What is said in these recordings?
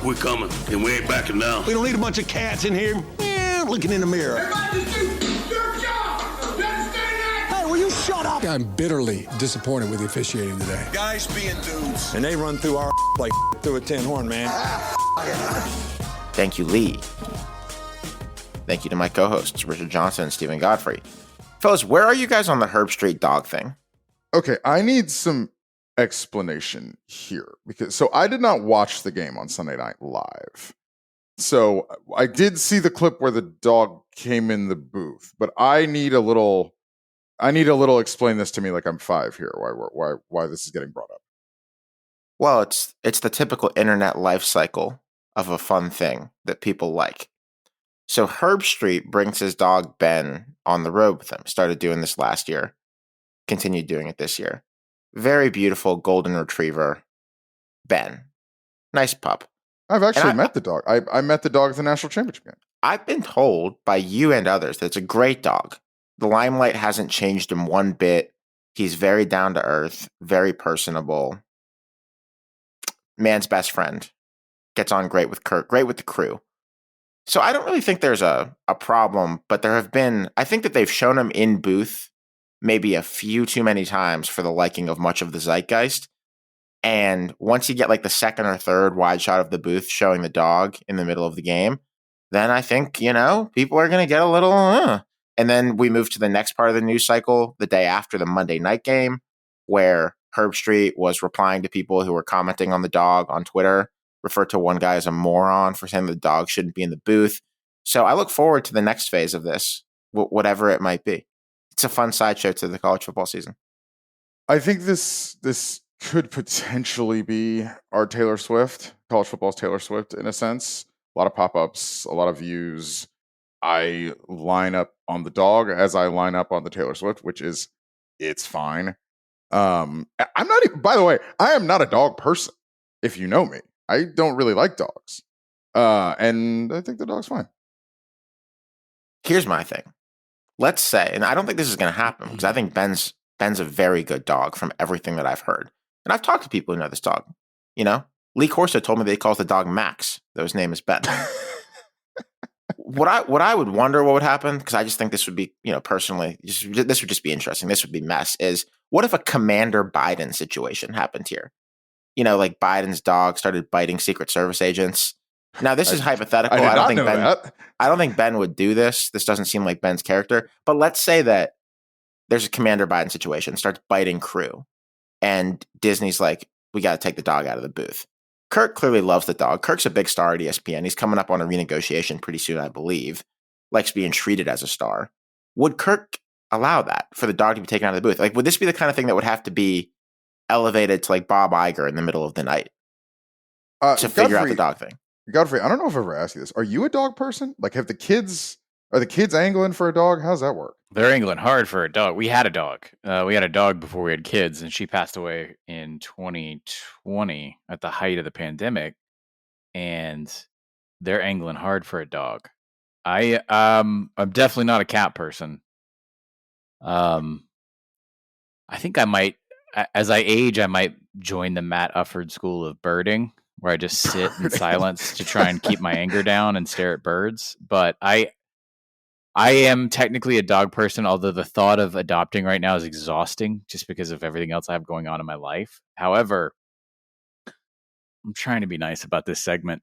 We're coming, and we ain't backing down. We don't need a bunch of cats in here looking in the mirror. Everybody just do your job. You understand that? Hey, will you shut up? I'm bitterly disappointed with the officiating today. Guys being dudes. And they run through our like through a tin horn, man. Thank you, Lee. Thank you to my co-hosts, Richard Johnson and Stephen Godfrey. Fellas, where are you guys on the Herbstreit dog thing? Okay, I need some explanation here because I did not watch the game on Sunday Night Live. So I did see the clip where the dog came in the booth, but I need a little explain this to me like I'm 5 here. Why this is getting brought up? Well, it's the typical internet life cycle of a fun thing that people like. So Herbstreit brings his dog Ben on the road with him. Started doing this last year, continued doing it this year. Very beautiful golden retriever, Ben. Nice pup. I've actually met the dog. I met the dog at the national championship game. I've been told by you and others that it's a great dog. The limelight hasn't changed him one bit. He's very down to earth, very personable. Man's best friend. Gets on great with Kirk, great with the crew. So I don't really think there's a problem, but there have been, I think that they've shown him in booth maybe a few too many times for the liking of much of the zeitgeist. And once you get like the second or third wide shot of the booth showing the dog in the middle of the game, then I think, people are going to get a little, And then we move to the next part of the news cycle, the day after the Monday night game, where Herbstreit was replying to people who were commenting on the dog on Twitter, referred to one guy as a moron for saying the dog shouldn't be in the booth. So I look forward to the next phase of this, whatever it might be. It's a fun sideshow to the college football season. I think this could potentially be our Taylor Swift, college football's Taylor Swift in a sense. A lot of pop-ups, a lot of views. I line up on the dog as I line up on the Taylor Swift, which is, it's fine. I'm not even, by the way, I am not a dog person. If you know me, I don't really like dogs. And I think the dog's fine. Here's my thing. Let's say, and I don't think this is going to happen because I think Ben's a very good dog from everything that I've heard. And I've talked to people who know this dog. Lee Corso told me that he calls the dog Max, though his name is Ben. What I would wonder what would happen, because I just think this would be, personally, this would just be interesting. This would be mess. Is what if a Commander Biden situation happened here? Like Biden's dog started biting Secret Service agents. Now this is hypothetical. I don't think Ben would do this. This doesn't seem like Ben's character. But let's say that there's a Commander Biden situation, starts biting crew, and Disney's like, we got to take the dog out of the booth. Kirk clearly loves the dog. Kirk's a big star at ESPN. He's coming up on a renegotiation pretty soon, I believe. Likes being treated as a star. Would Kirk allow that for the dog to be taken out of the booth? Like, would this be the kind of thing that would have to be elevated to like Bob Iger in the middle of the night to figure out the dog thing? Godfrey, I don't know if I've ever asked you this. Are you a dog person? Like, are the kids angling for a dog? How's that work? They're angling hard for a dog. We had a dog. We had a dog before we had kids, and she passed away in 2020 at the height of the pandemic. And they're angling hard for a dog. I'm definitely not a cat person. I think I might, as I age, I might join the Matt Ufford school of birding, where I just sit in silence to try and keep my anger down and stare at birds. But I am technically a dog person, although the thought of adopting right now is exhausting just because of everything else I have going on in my life. However, I'm trying to be nice about this segment.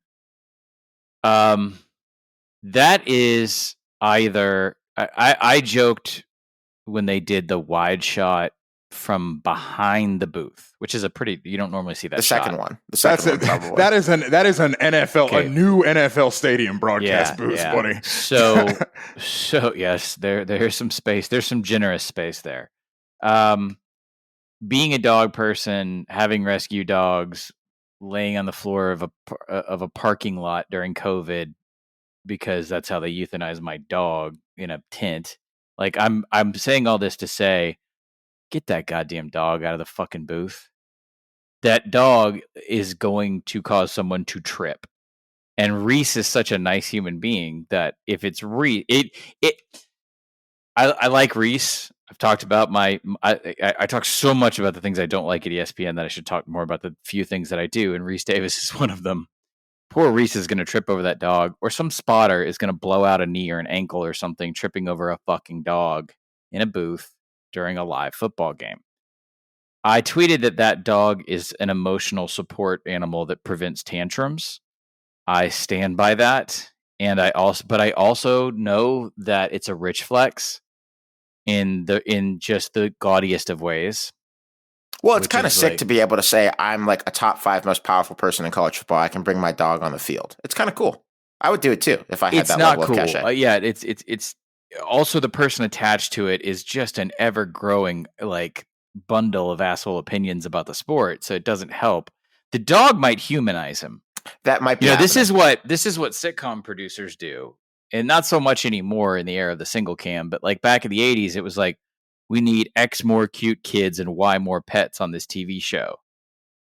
That is either I joked when they did the wide shot from behind the booth, which is you don't normally see that. The shot. second one. The second one, probably. That is an NFL, a new NFL stadium broadcast booth, buddy. So yes, there's some space. There's some generous space there. Being a dog person, having rescue dogs, laying on the floor of a parking lot during COVID, because that's how they euthanized my dog in a tent. Like I'm saying all this to say, get that goddamn dog out of the fucking booth. That dog is going to cause someone to trip. And Reese is such a nice human being that if it's I like Reese. I've talked about I talk so much about the things I don't like at ESPN that I should talk more about the few things that I do. And Reese Davis is one of them. poor Reese is going to trip over that dog, or some spotter is going to blow out a knee or an ankle or something, tripping over a fucking dog in a booth during a live football game. I tweeted that dog is an emotional support animal that prevents tantrums. I stand by that. And I also know that it's a rich flex in just the gaudiest of ways. Well, it's kind of sick to be able to say I'm like a top 5 most powerful person in college football. I can bring my dog on the field. It's kind of cool. I would do it too if I had that level of cachet. Yeah, it's also the person attached to it is just an ever growing like bundle of asshole opinions about the sport, so it doesn't help. The dog might humanize him. That might be. This is what sitcom producers do, and not so much anymore in the era of the single cam. But like back in the '80s, it was like we need X more cute kids and Y more pets on this TV show,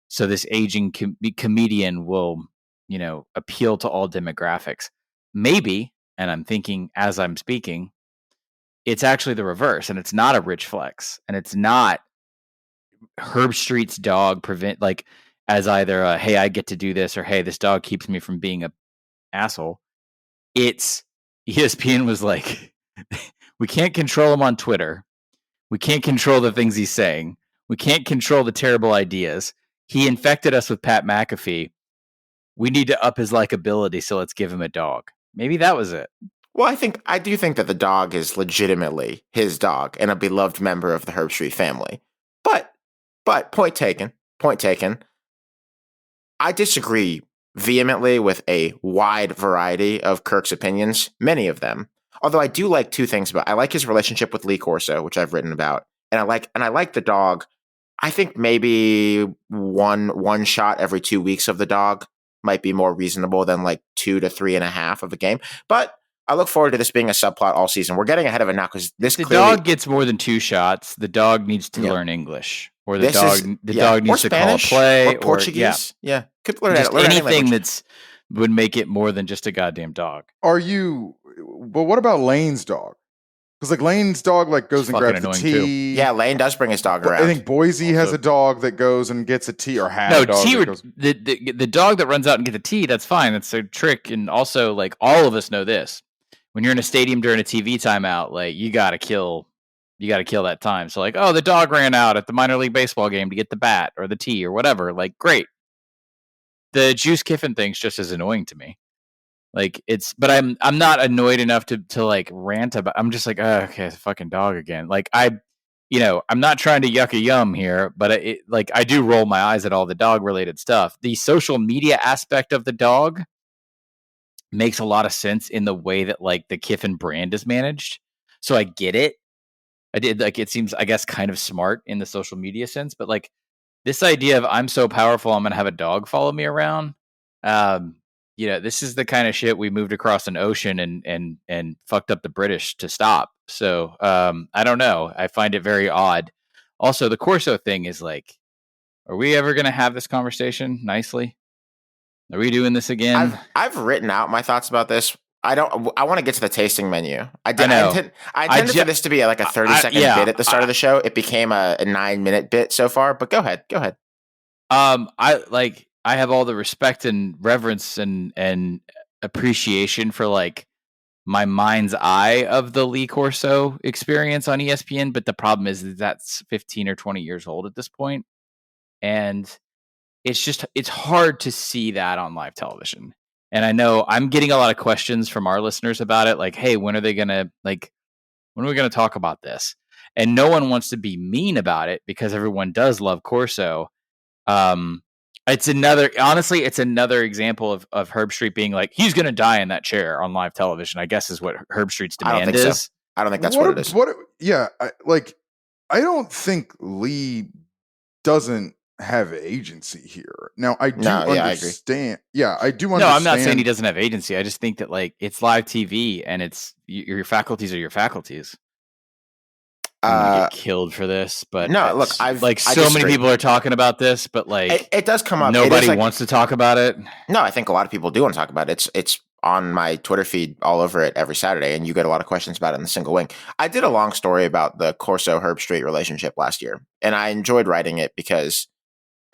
so this aging comedian will, appeal to all demographics. Maybe, and I'm thinking as I'm speaking, it's actually the reverse, and it's not a rich flex, and it's not Herbstreit's dog as either a, hey, I get to do this, or hey, this dog keeps me from being a asshole. It's ESPN was like, we can't control him on Twitter. We can't control the things he's saying. We can't control the terrible ideas. He infected us with Pat McAfee. We need to up his likability, so let's give him a dog. Maybe that was it. Well, I do think that the dog is legitimately his dog and a beloved member of the Herbstreit family. But point taken. I disagree vehemently with a wide variety of Kirk's opinions, many of them. Although I do like 2 things I like his relationship with Lee Corso, which I've written about, and I like the dog. I think maybe one shot every 2 weeks of the dog might be more reasonable than like 2 to 3.5 of a game. But I look forward to this being a subplot all season. We're getting ahead of it now because dog gets more than 2 shots. The dog needs to learn English. Or the dog needs to call a play, or Portuguese. Yeah. Could learn anything would make it more than just a goddamn dog. But what about Lane's dog? Because like Lane's dog goes and grabs the tea. Too. Yeah, Lane does bring his dog around. I think Boise has a dog that goes and gets a tea, or has a dog tea. that goes... The dog that runs out and gets the tea, that's fine. That's a trick. And also, like, all of us know this. When you're in a stadium during a TV timeout, like, you gotta kill that time. So like, oh, the dog ran out at the minor league baseball game to get the bat or the tea or whatever. Like, great. The Juice Kiffin thing's just as annoying to me. Like but I'm not annoyed enough to like rant about. I'm just like, oh, okay, it's a fucking dog again. Like I'm not trying to yuck a yum here, but I do roll my eyes at all the dog related stuff. The social media aspect of the dog makes a lot of sense in the way that like the Kiffin brand is managed. So I get it. It seems, I guess, kind of smart in the social media sense, but like this idea of I'm so powerful, I'm going to have a dog follow me around. This is the kind of shit we moved across an ocean and fucked up the British to stop. So I don't know. I find it very odd. Also, the Corso thing is like, are we ever going to have this conversation nicely? Are we doing this again? I've written out my thoughts about this. I want to get to the tasting menu. I intended for this to be like a 30-second bit at the start of the show. It became a 9-minute bit so far, but go ahead. I have all the respect and reverence and appreciation for like my mind's eye of the Lee Corso experience on ESPN. But the problem is that's 15 or 20 years old at this point. And it's hard to see that on live television. And I know I'm getting a lot of questions from our listeners about it. Like, hey, when are we going to talk about this? And no one wants to be mean about it because everyone does love Corso. It's another example of Herbstreit being like, he's going to die in that chair on live television, I guess is what Herbstreit's demand is. So. I don't think that's what it is. I don't think Lee doesn't have agency here. Now, I do understand. I do understand. No, I'm not saying he doesn't have agency. I just think that like it's live TV and it's your faculties are your faculties. Get killed for this, but no. Look, many people are talking about this, but like it does come up. Nobody wants to talk about it. No, I think a lot of people do want to talk about it. It's on my Twitter feed all over it every Saturday, and you get a lot of questions about it in the single wing. I did a long story about the Corso Herbstreit relationship last year, and I enjoyed writing it because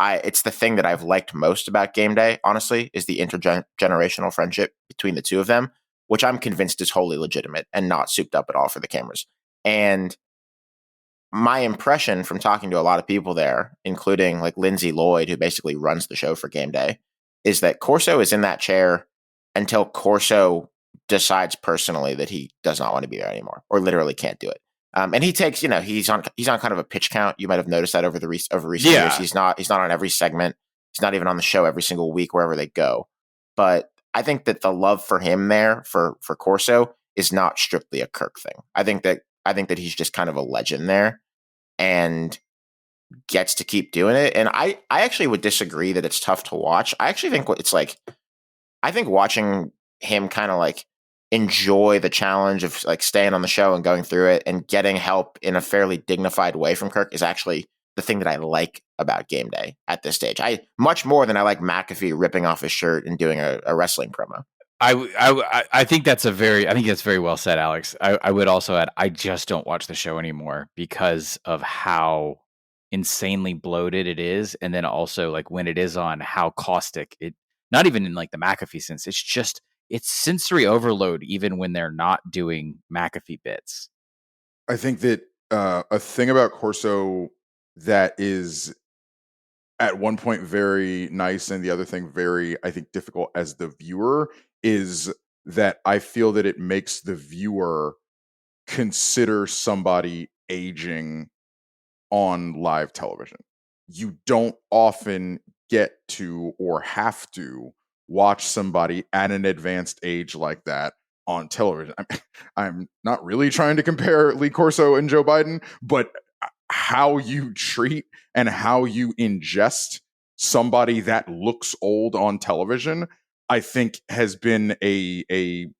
it's the thing that I've liked most about Game Day, honestly, is the intergenerational friendship between the two of them, which I'm convinced is wholly legitimate and not souped up at all for the cameras. And my impression from talking to a lot of people there, including like Lindsay Lloyd, who basically runs the show for Game Day, is that Corso is in that chair until Corso decides personally that he does not want to be there anymore, or literally can't do it. And he takes, he's on kind of a pitch count. You might have noticed that over recent years. He's not on every segment. He's not even on the show every single week wherever they go. But I think that the love for him there for Corso is not strictly a Kirk thing. I think that he's just kind of a legend there and gets to keep doing it. And I actually would disagree that it's tough to watch. I actually think I think watching him kind of like enjoy the challenge of like staying on the show and going through it and getting help in a fairly dignified way from Kirk is actually the thing that I like about Game Day at this stage. Much more than I like McAfee ripping off his shirt and doing a wrestling promo. I think that's very well said, Alex. I would also add, I just don't watch the show anymore because of how insanely bloated it is. And then also like when it is on, how caustic it, not even in like the McAfee sense, it's sensory overload, even when they're not doing McAfee bits. I think that a thing about Corso that is at one point very nice and the other thing very, I think, difficult as the viewer is that I feel that it makes the viewer consider somebody aging on live television. You don't often get to or have to watch somebody at an advanced age like that on television. I'm not really trying to compare Lee Corso and Joe Biden, but how you treat and how you ingest somebody that looks old on television, I think has been it's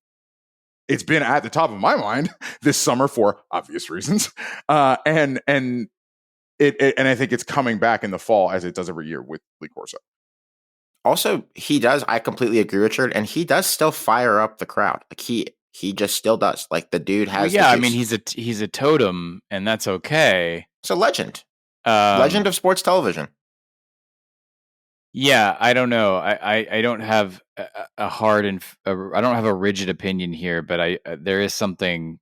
been at the top of my mind this summer for obvious reasons. And I think it's coming back in the fall as it does every year with Lee Corso. Also, I completely agree, Richard, and he does still fire up the crowd. Like he just still does. Like the dude has. Well, yeah, I mean he's a totem, and that's okay. It's a legend. Legend of sports television. Yeah, I don't know. I don't have a hard and I don't have a rigid opinion here, but there is something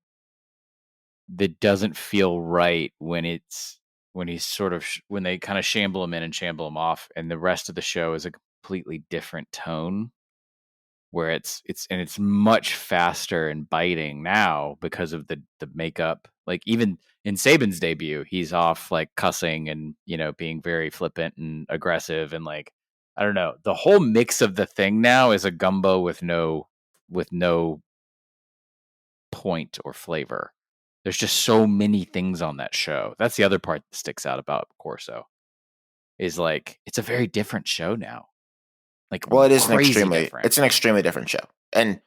that doesn't feel right when he's sort of when they kind of shamble him in and shamble him off, and the rest of the show is a completely different tone, where it's much faster and biting now because of the makeup. Like even in Saban's debut, he's off like cussing and being very flippant and aggressive, and like I don't know, the whole mix of the thing now is a gumbo with no point or flavor. There's just so many things on that show. That's the other part that sticks out about Corso. Is like it's a very different show now. Like, well, it is an extremely different show, and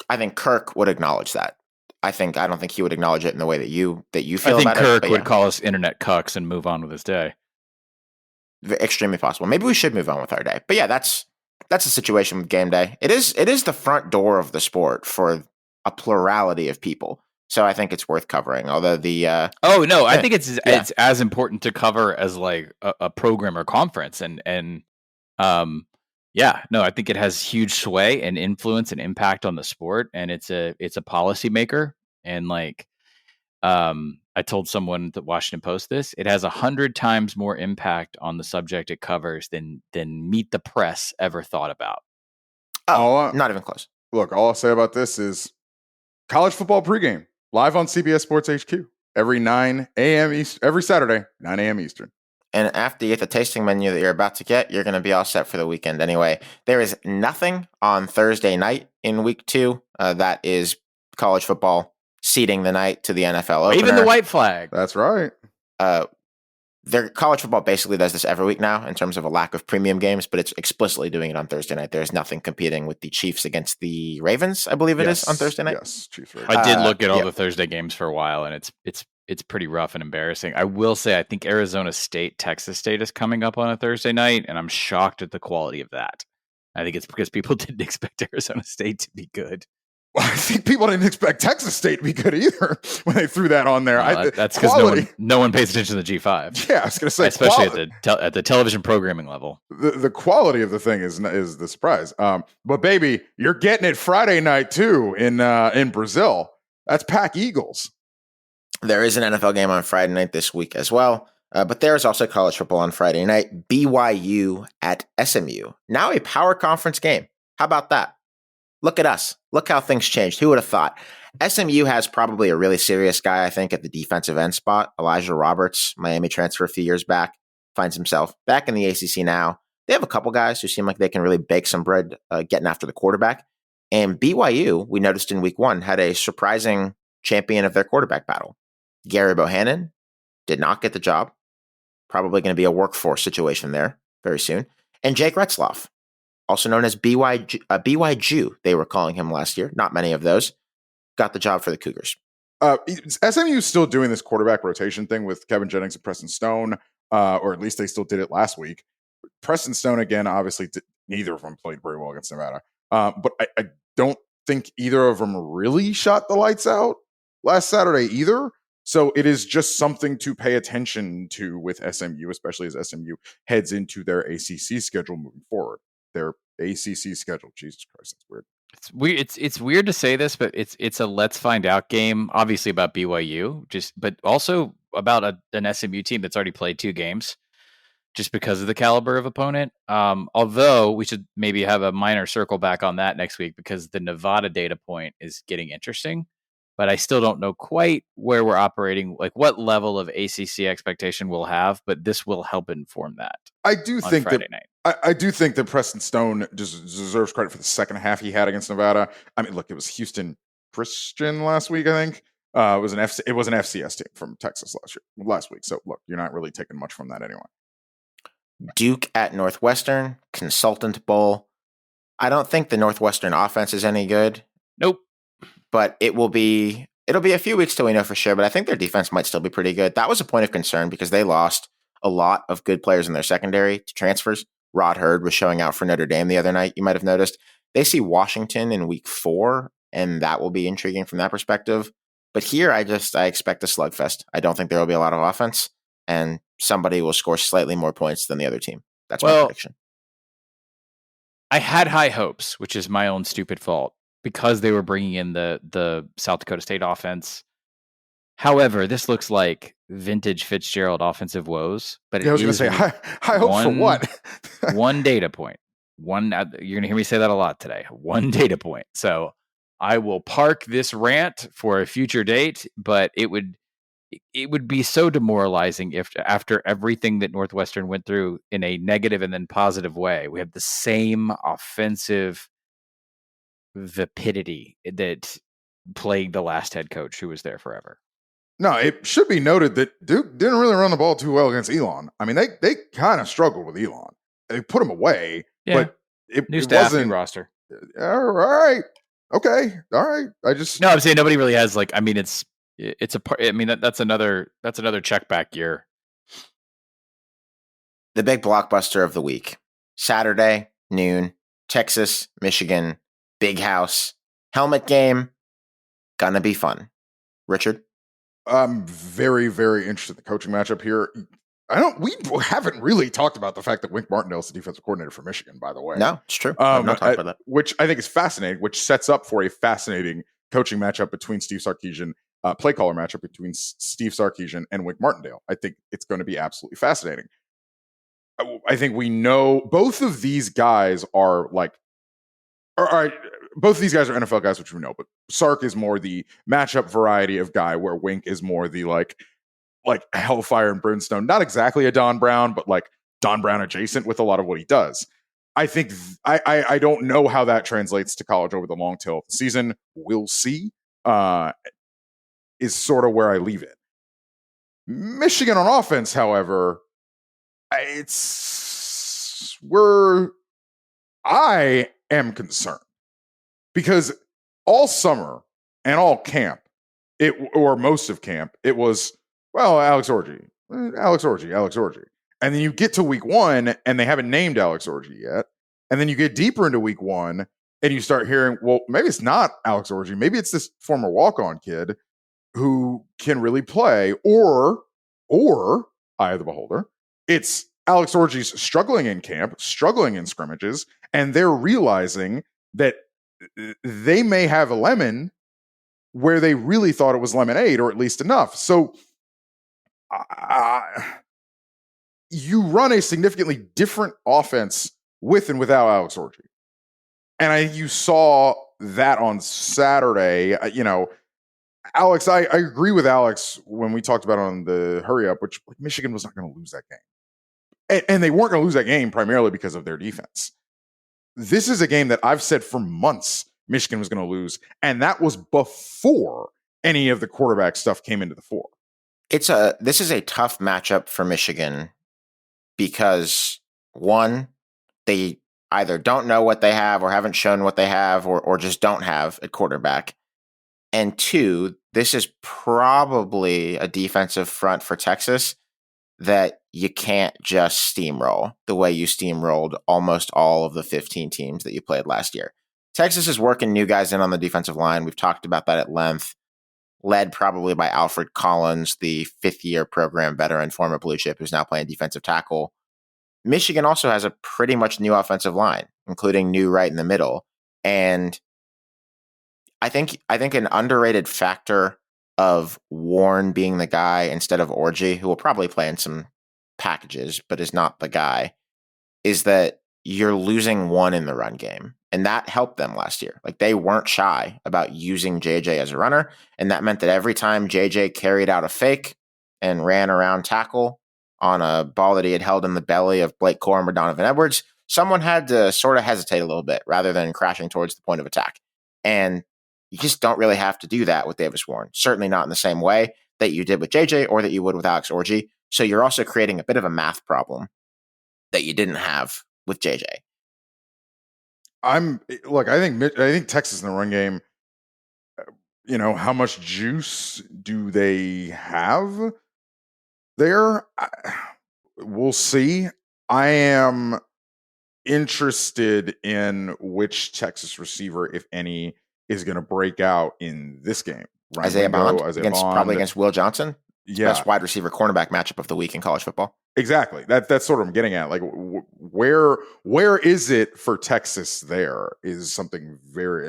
I think Kirk would acknowledge that. I don't think he would acknowledge it in the way that you feel. I think about Kirk it, would call us internet cucks and move on with his day. Extremely possible. Maybe we should move on with our day. But yeah, that's the situation with Game Day. It is the front door of the sport for a plurality of people. So I think it's worth covering. Although I think it's as important to cover as like a program or conference, and I think it has huge sway and influence and impact on the sport, and it's a policymaker. And like I told someone at the Washington Post this, it has 100 times more impact on the subject it covers than Meet the Press ever thought about. Not even close. Look, all I'll say about this is college football pregame live on CBS Sports HQ every 9 a.m. East every Saturday, 9 a.m. Eastern. And after you get the tasting menu that you're about to get, you're going to be all set for the weekend anyway. There is nothing on Thursday night in week 2 that is college football seeding the night to the NFL opener. Even the white flag. That's right. Their college football basically does this every week now in terms of a lack of premium games, but it's explicitly doing it on Thursday night. There's nothing competing with the Chiefs against the Ravens, I believe it is, on Thursday night. Yes, Chiefs Ravens. I did look at all the Thursday games for a while, and it's pretty rough and embarrassing. I will say I think Arizona State, Texas State is coming up on a Thursday night, and I'm shocked at the quality of that. I think it's because people didn't expect Arizona State to be good. I think people didn't expect Texas State to be good either when they threw that on there. That's because no one pays attention to the G5. Yeah, I was going to say, especially at the television programming level. The quality of the thing is the surprise. But baby, you're getting it Friday night too in Brazil. That's Pack Eagles. There is an NFL game on Friday night this week as well. But there is also college football on Friday night. BYU at SMU. Now a power conference game. How about that? Look at us. Look how things changed. Who would have thought? SMU has probably a really serious guy, I think, at the defensive end spot. Elijah Roberts, Miami transfer a few years back, finds himself back in the ACC now. They have a couple guys who seem like they can really bake some bread getting after the quarterback. And BYU, we noticed in week 1, had a surprising champion of their quarterback battle. Gary Bohannon did not get the job. Probably going to be a workforce situation there very soon. And Jake Retzloff, also known as BYJ, they were calling him last year. Not many of those. Got the job for the Cougars. SMU is still doing this quarterback rotation thing with Kevin Jennings and Preston Stone, or at least they still did it last week. Preston Stone, again, obviously, neither of them played very well against Nevada. But I don't think either of them really shot the lights out last Saturday either. So it is just something to pay attention to with SMU, especially as SMU heads into their ACC schedule moving forward. Their ACC schedule, Jesus Christ, that's weird. It's weird. It's weird to say this, but it's a let's find out game. Obviously about BYU, but also about an SMU team that's already played 2 games, just because of the caliber of opponent. Although we should maybe have a minor circle back on that next week because the Nevada data point is getting interesting. But I still don't know quite where we're operating, like what level of ACC expectation we'll have. But this will help inform that. I do think Friday night. I do think that Preston Stone deserves credit for the second half he had against Nevada. I mean, look, it was Houston Christian last week, I think. It was an FCS team from Texas last week. So look, you're not really taking much from that anyway. Duke at Northwestern, Consultant Bowl. I don't think the Northwestern offense is any good. Nope. But it'll be a few weeks till we know for sure, but I think their defense might still be pretty good. That was a point of concern because they lost a lot of good players in their secondary to transfers. Rod Hurd was showing out for Notre Dame the other night. You might have noticed. They see Washington in week 4, and that will be intriguing from that perspective. But here, I expect a slugfest. I don't think there will be a lot of offense, and somebody will score slightly more points than the other team. That's my prediction. I had high hopes, which is my own stupid fault, because they were bringing in the South Dakota State offense. However, this looks like vintage Fitzgerald offensive woes. But I was going to say, high hopes for what? One data point. You're going to hear me say that a lot today. One data point. So I will park this rant for a future date, but it would be so demoralizing if after everything that Northwestern went through in a negative and then positive way, we have the same offensive vapidity that plagued the last head coach who was there forever. No, it should be noted that Duke didn't really run the ball too well against Elon. I mean, they kind of struggled with Elon. They put him away, but it wasn't new roster. All right, okay, all right. I'm saying nobody really has like. I mean, it's a part. I mean, that's another check back year. The big blockbuster of the week, Saturday noon, Texas, Michigan, big house, helmet game, gonna be fun. Richard? I'm very, very interested in the coaching matchup here. We haven't really talked about the fact that Wink Martindale is the defensive coordinator for Michigan, by the way. No, it's true. I'm not talking about that. Which I think is fascinating, which sets up for a fascinating coaching matchup between Steve Sarkisian, play caller matchup between Steve Sarkisian and Wink Martindale. I think it's going to be absolutely fascinating. I think we know both of these guys are both of these guys are NFL guys, which we know, but Sark is more the matchup variety of guy, where Wink is more the like hellfire and brimstone. Not exactly a Don Brown, but like Don Brown adjacent with a lot of what he does. I think I don't know how that translates to college over the long tail of the season. We'll see. Is sort of where I leave it. Michigan on offense, however, it's where I am concerned, because all summer and all camp, or most of camp, it was, well, Alex Orji. And then you get to week 1 and they haven't named Alex Orji yet. And then you get deeper into week 1 and you start hearing, well, maybe it's not Alex Orji. Maybe it's this former walk-on kid who can really play, or eye of the beholder, it's Alex Orji's struggling in camp, struggling in scrimmages, and they're realizing that they may have a lemon where they really thought it was lemonade, or at least enough. So you run a significantly different offense with and without Alex Orji. And you saw that on Saturday. Alex, I agree with Alex when we talked about on the hurry up, which Michigan was not going to lose that game. And they weren't going to lose that game primarily because of their defense. This is a game that I've said for months Michigan was going to lose, and that was before any of the quarterback stuff came into the fore. This is a tough matchup for Michigan because, one, they either don't know what they have or haven't shown what they have or just don't have at quarterback. And two, this is probably a defensive front for Texas that you can't just steamroll the way you steamrolled almost all of the 15 teams that you played last year. Texas is working new guys in on the defensive line. We've talked about that at length, led probably by Alfred Collins, the fifth-year program veteran, former Blue Chip, who's now playing defensive tackle. Michigan also has a pretty much new offensive line, including new right in the middle. And I think an underrated factor of Warren being the guy instead of Orji, who will probably play in some packages, but is not the guy, is that you're losing one in the run game. And that helped them last year. Like, they weren't shy about using JJ as a runner. And that meant that every time JJ carried out a fake and ran around tackle on a ball that he had held in the belly of Blake Corum or Donovan Edwards, someone had to sort of hesitate a little bit rather than crashing towards the point of attack. And you just don't really have to do that with Davis Warren. Certainly not in the same way that you did with JJ or that you would with Alex Orji. So you're also creating a bit of a math problem that you didn't have with JJ. I think Texas in the run game, how much juice do they have there? We'll see. I am interested in which Texas receiver, if any, is going to break out in this game. Isaiah Bond probably against Will Johnson. Yeah. Best wide receiver cornerback matchup of the week in college football. Exactly. That's sort of what I'm getting at. Like, where is it for Texas? There is something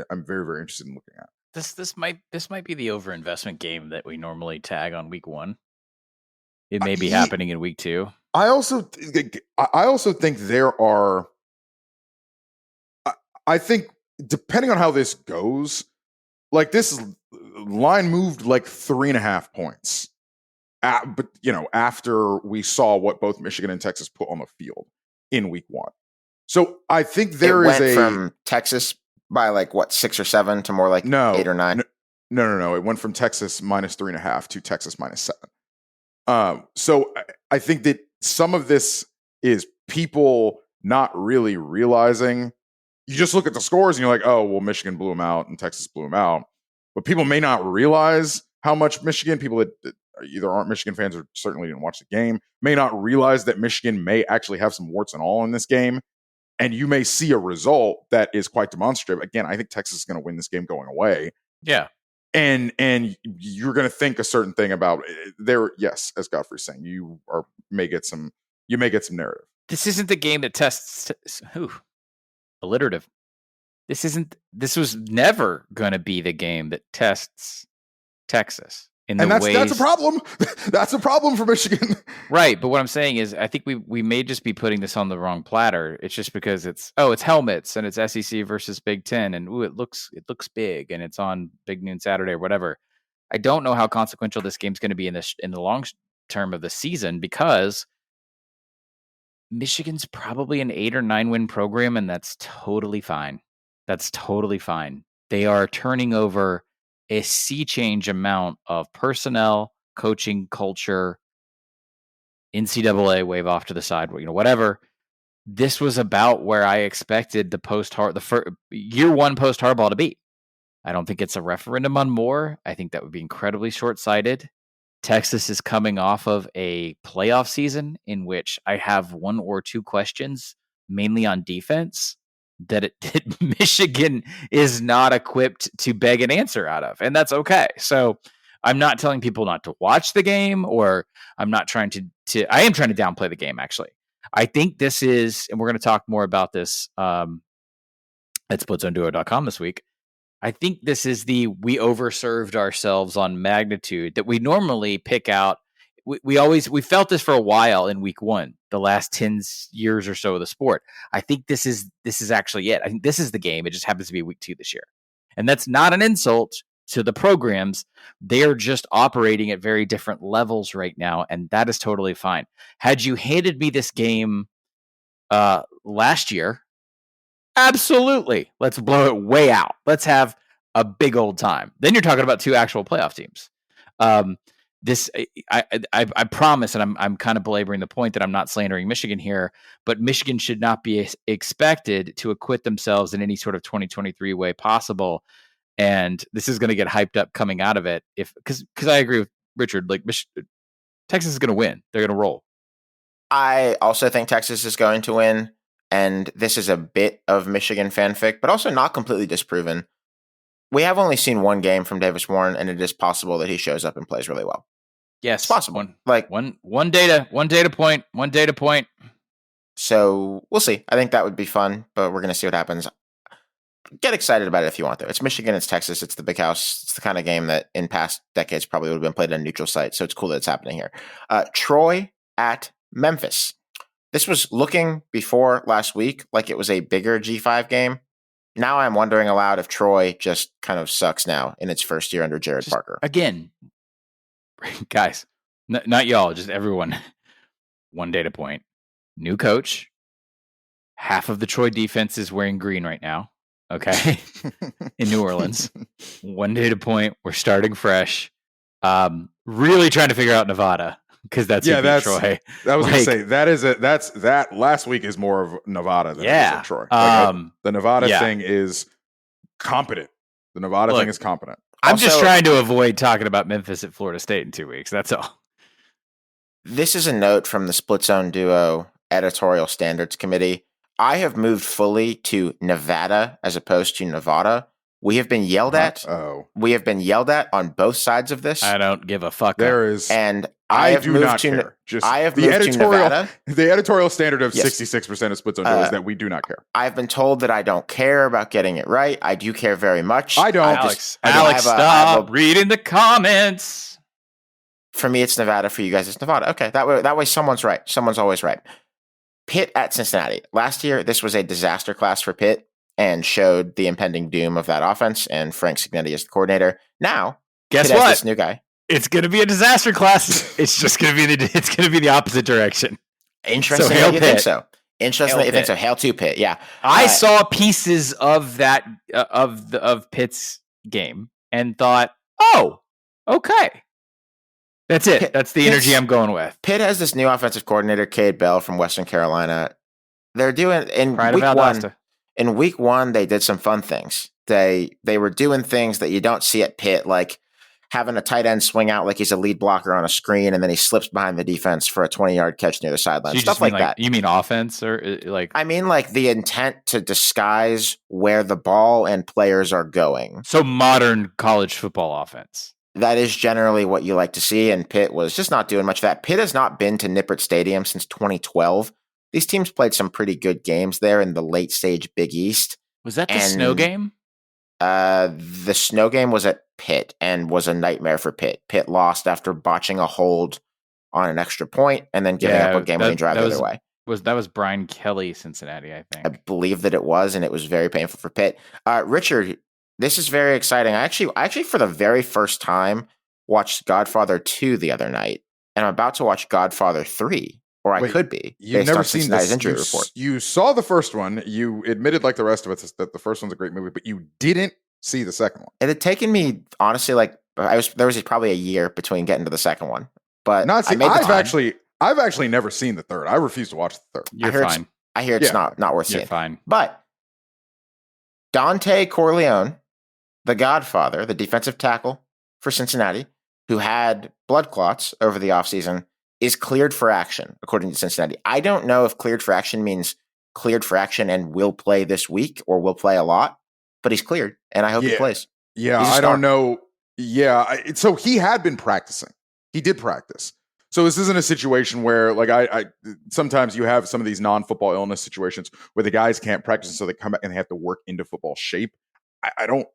I'm very, very interested in looking at. This might be the overinvestment game that we normally tag on week one. It may be happening in week two. I also think there are. I think depending on how this goes, like, this line moved like 3.5 points. But after we saw what both Michigan and Texas put on the field in week one. So I think it went from Texas by 6 or 7 to more like 8 or 9. No. It went from Texas -3.5 to Texas -7. So I think that some of this is people not really realizing. You just look at the scores and you're like, oh, well, Michigan blew them out and Texas blew them out. But people may not realize how much people that either aren't Michigan fans or certainly didn't watch the game may not realize that Michigan may actually have some warts and all in this game. And you may see a result that is quite demonstrative. Again, I think Texas is going to win this game going away. Yeah. And you're going to think a certain thing about there. Yes, as Godfrey's saying, you may get some narrative. This isn't the game that tests alliterative. This was never going to be the game that tests Texas. That's a problem. That's a problem for Michigan. Right. But what I'm saying is, I think we may just be putting this on the wrong platter. It's just because it's helmets and it's SEC versus Big Ten and it looks big and it's on Big Noon Saturday or whatever. I don't know how consequential this game's going to be in the long term of the season, because Michigan's probably an 8 or 9 win program, and that's totally fine. That's totally fine. They are turning over a sea change amount of personnel, coaching, culture, NCAA wave off to the side, whatever. This was about where I expected the year one post Harbaugh to be. I don't think it's a referendum on more. I think that would be incredibly short-sighted. Texas is coming off of a playoff season in which I have 1 or 2 questions, mainly on defense. that Michigan is not equipped to beg an answer out of, and that's okay. So I'm not telling people not to watch the game, or I'm not trying to I am trying to downplay the game, actually. I think this is, and we're going to talk more about this at splitzonduo.com this week. I think this is we overserved ourselves on magnitude that we normally pick out. We felt this for a while in week one, the last 10 years or so of the sport. I think this is actually it. I think this is the game. It just happens to be week 2 this year. And that's not an insult to the programs. They're just operating at very different levels right now, and that is totally fine. Had you handed me this game last year, absolutely, let's blow it way out. Let's have a big old time. Then you're talking about 2 actual playoff teams. This I promise, and I'm kind of belaboring the point that I'm not slandering Michigan here, but Michigan should not be expected to acquit themselves in any sort of 2023 way possible. And this is going to get hyped up coming out of it, because I agree with Richard. Like, Texas is going to win; they're going to roll. I also think Texas is going to win, and this is a bit of Michigan fanfic, but also not completely disproven. We have only seen one game from Davis Warren, and it is possible that he shows up and plays really well. Yes, it's possible. One data point. So we'll see. I think that would be fun, but we're going to see what happens. Get excited about it if you want to. It's Michigan, it's Texas, it's the big house. It's the kind of game that in past decades probably would have been played on a neutral site. So it's cool that it's happening here. Troy at Memphis. This was looking before last week like it was a bigger G5 game. Now I'm wondering aloud if Troy just kind of sucks now in its first year under Jared Parker. Again, guys, not y'all, just everyone. One data point. New coach. Half of the Troy defense is wearing green right now. Okay. In New Orleans. One data point. We're starting fresh. Really trying to figure out Nevada, because that's Troy. I was gonna say that last week is more of Nevada than it is of Troy. The Nevada thing is competent. The Nevada thing is competent. I'm just trying to avoid talking about Memphis at Florida State in 2 weeks. That's all. This is a note from the Split Zone Duo Editorial Standards Committee. I have moved fully to Nevada as opposed to Nevada. We have been yelled at. We have been yelled at on both sides of this. I don't give a fuck. And I have do moved not to care. Just I have the moved editorial, to Nevada. The editorial standard of 66% of Split Zone Duo is that we do not care. I've been told that I don't care about getting it right. I do care very much. I don't. Alex, stop reading the comments. For me, it's Nevada. For you guys, it's Nevada. Okay, that way someone's right. Someone's always right. Pitt at Cincinnati. Last year, this was a disaster class for Pitt and showed the impending doom of that offense, and Frank Cignetti is the coordinator. Now, guess Pitt what? Has this new guy. It's going to be a disaster class. It's just going to be the opposite direction. Interesting that you think so. Interesting that you think so. Hail to Pitt. Yeah, I saw pieces of that of Pitt's game and thought, oh, okay. That's it. That's the energy I'm going with. Pitt has this new offensive coordinator, Cade Bell from Western Carolina. They're doing in week one. They did some fun things. They were doing things that you don't see at Pitt, like having a tight end swing out like he's a lead blocker on a screen, and then he slips behind the defense for a 20-yard catch near the sideline. So Stuff like that. You mean offense, or like? I mean, like the intent to disguise where the ball and players are going. So modern college football offense. That is generally what you like to see, and Pitt was just not doing much of that. Pitt has not been to Nippert Stadium since 2012. These teams played some pretty good games there in the late stage Big East. Was that the snow game? The snow game was at Pitt and was a nightmare for Pitt. Pitt lost after botching a hold on an extra point and then giving up a game-winning drive the other way. That was Brian Kelly, Cincinnati, I think. I believe that it was, and it was very painful for Pitt. Richard, this is very exciting. I actually, for the very first time, watched Godfather 2 the other night, and I'm about to watch Godfather 3, or I could be. You've never seen this injury report. You saw the first one. You admitted, like the rest of us, that the first one's a great movie, but you didn't see the second one. It had taken me, honestly, there was probably a year between getting to the second one. But I've actually never seen the third. I refuse to watch the third. You're fine. I hear it's not worth seeing. You're fine. But Dante Corleone, the Godfather, the defensive tackle for Cincinnati, who had blood clots over the offseason, is cleared for action, according to Cincinnati. I don't know if cleared for action means cleared for action and will play this week or will play a lot, but he's cleared, and I hope he plays. Yeah, I don't know. Yeah, so he had been practicing. He did practice. So this isn't a situation where, like, I sometimes you have some of these non-football illness situations where the guys can't practice, so they come back and they have to work into football shape. I don't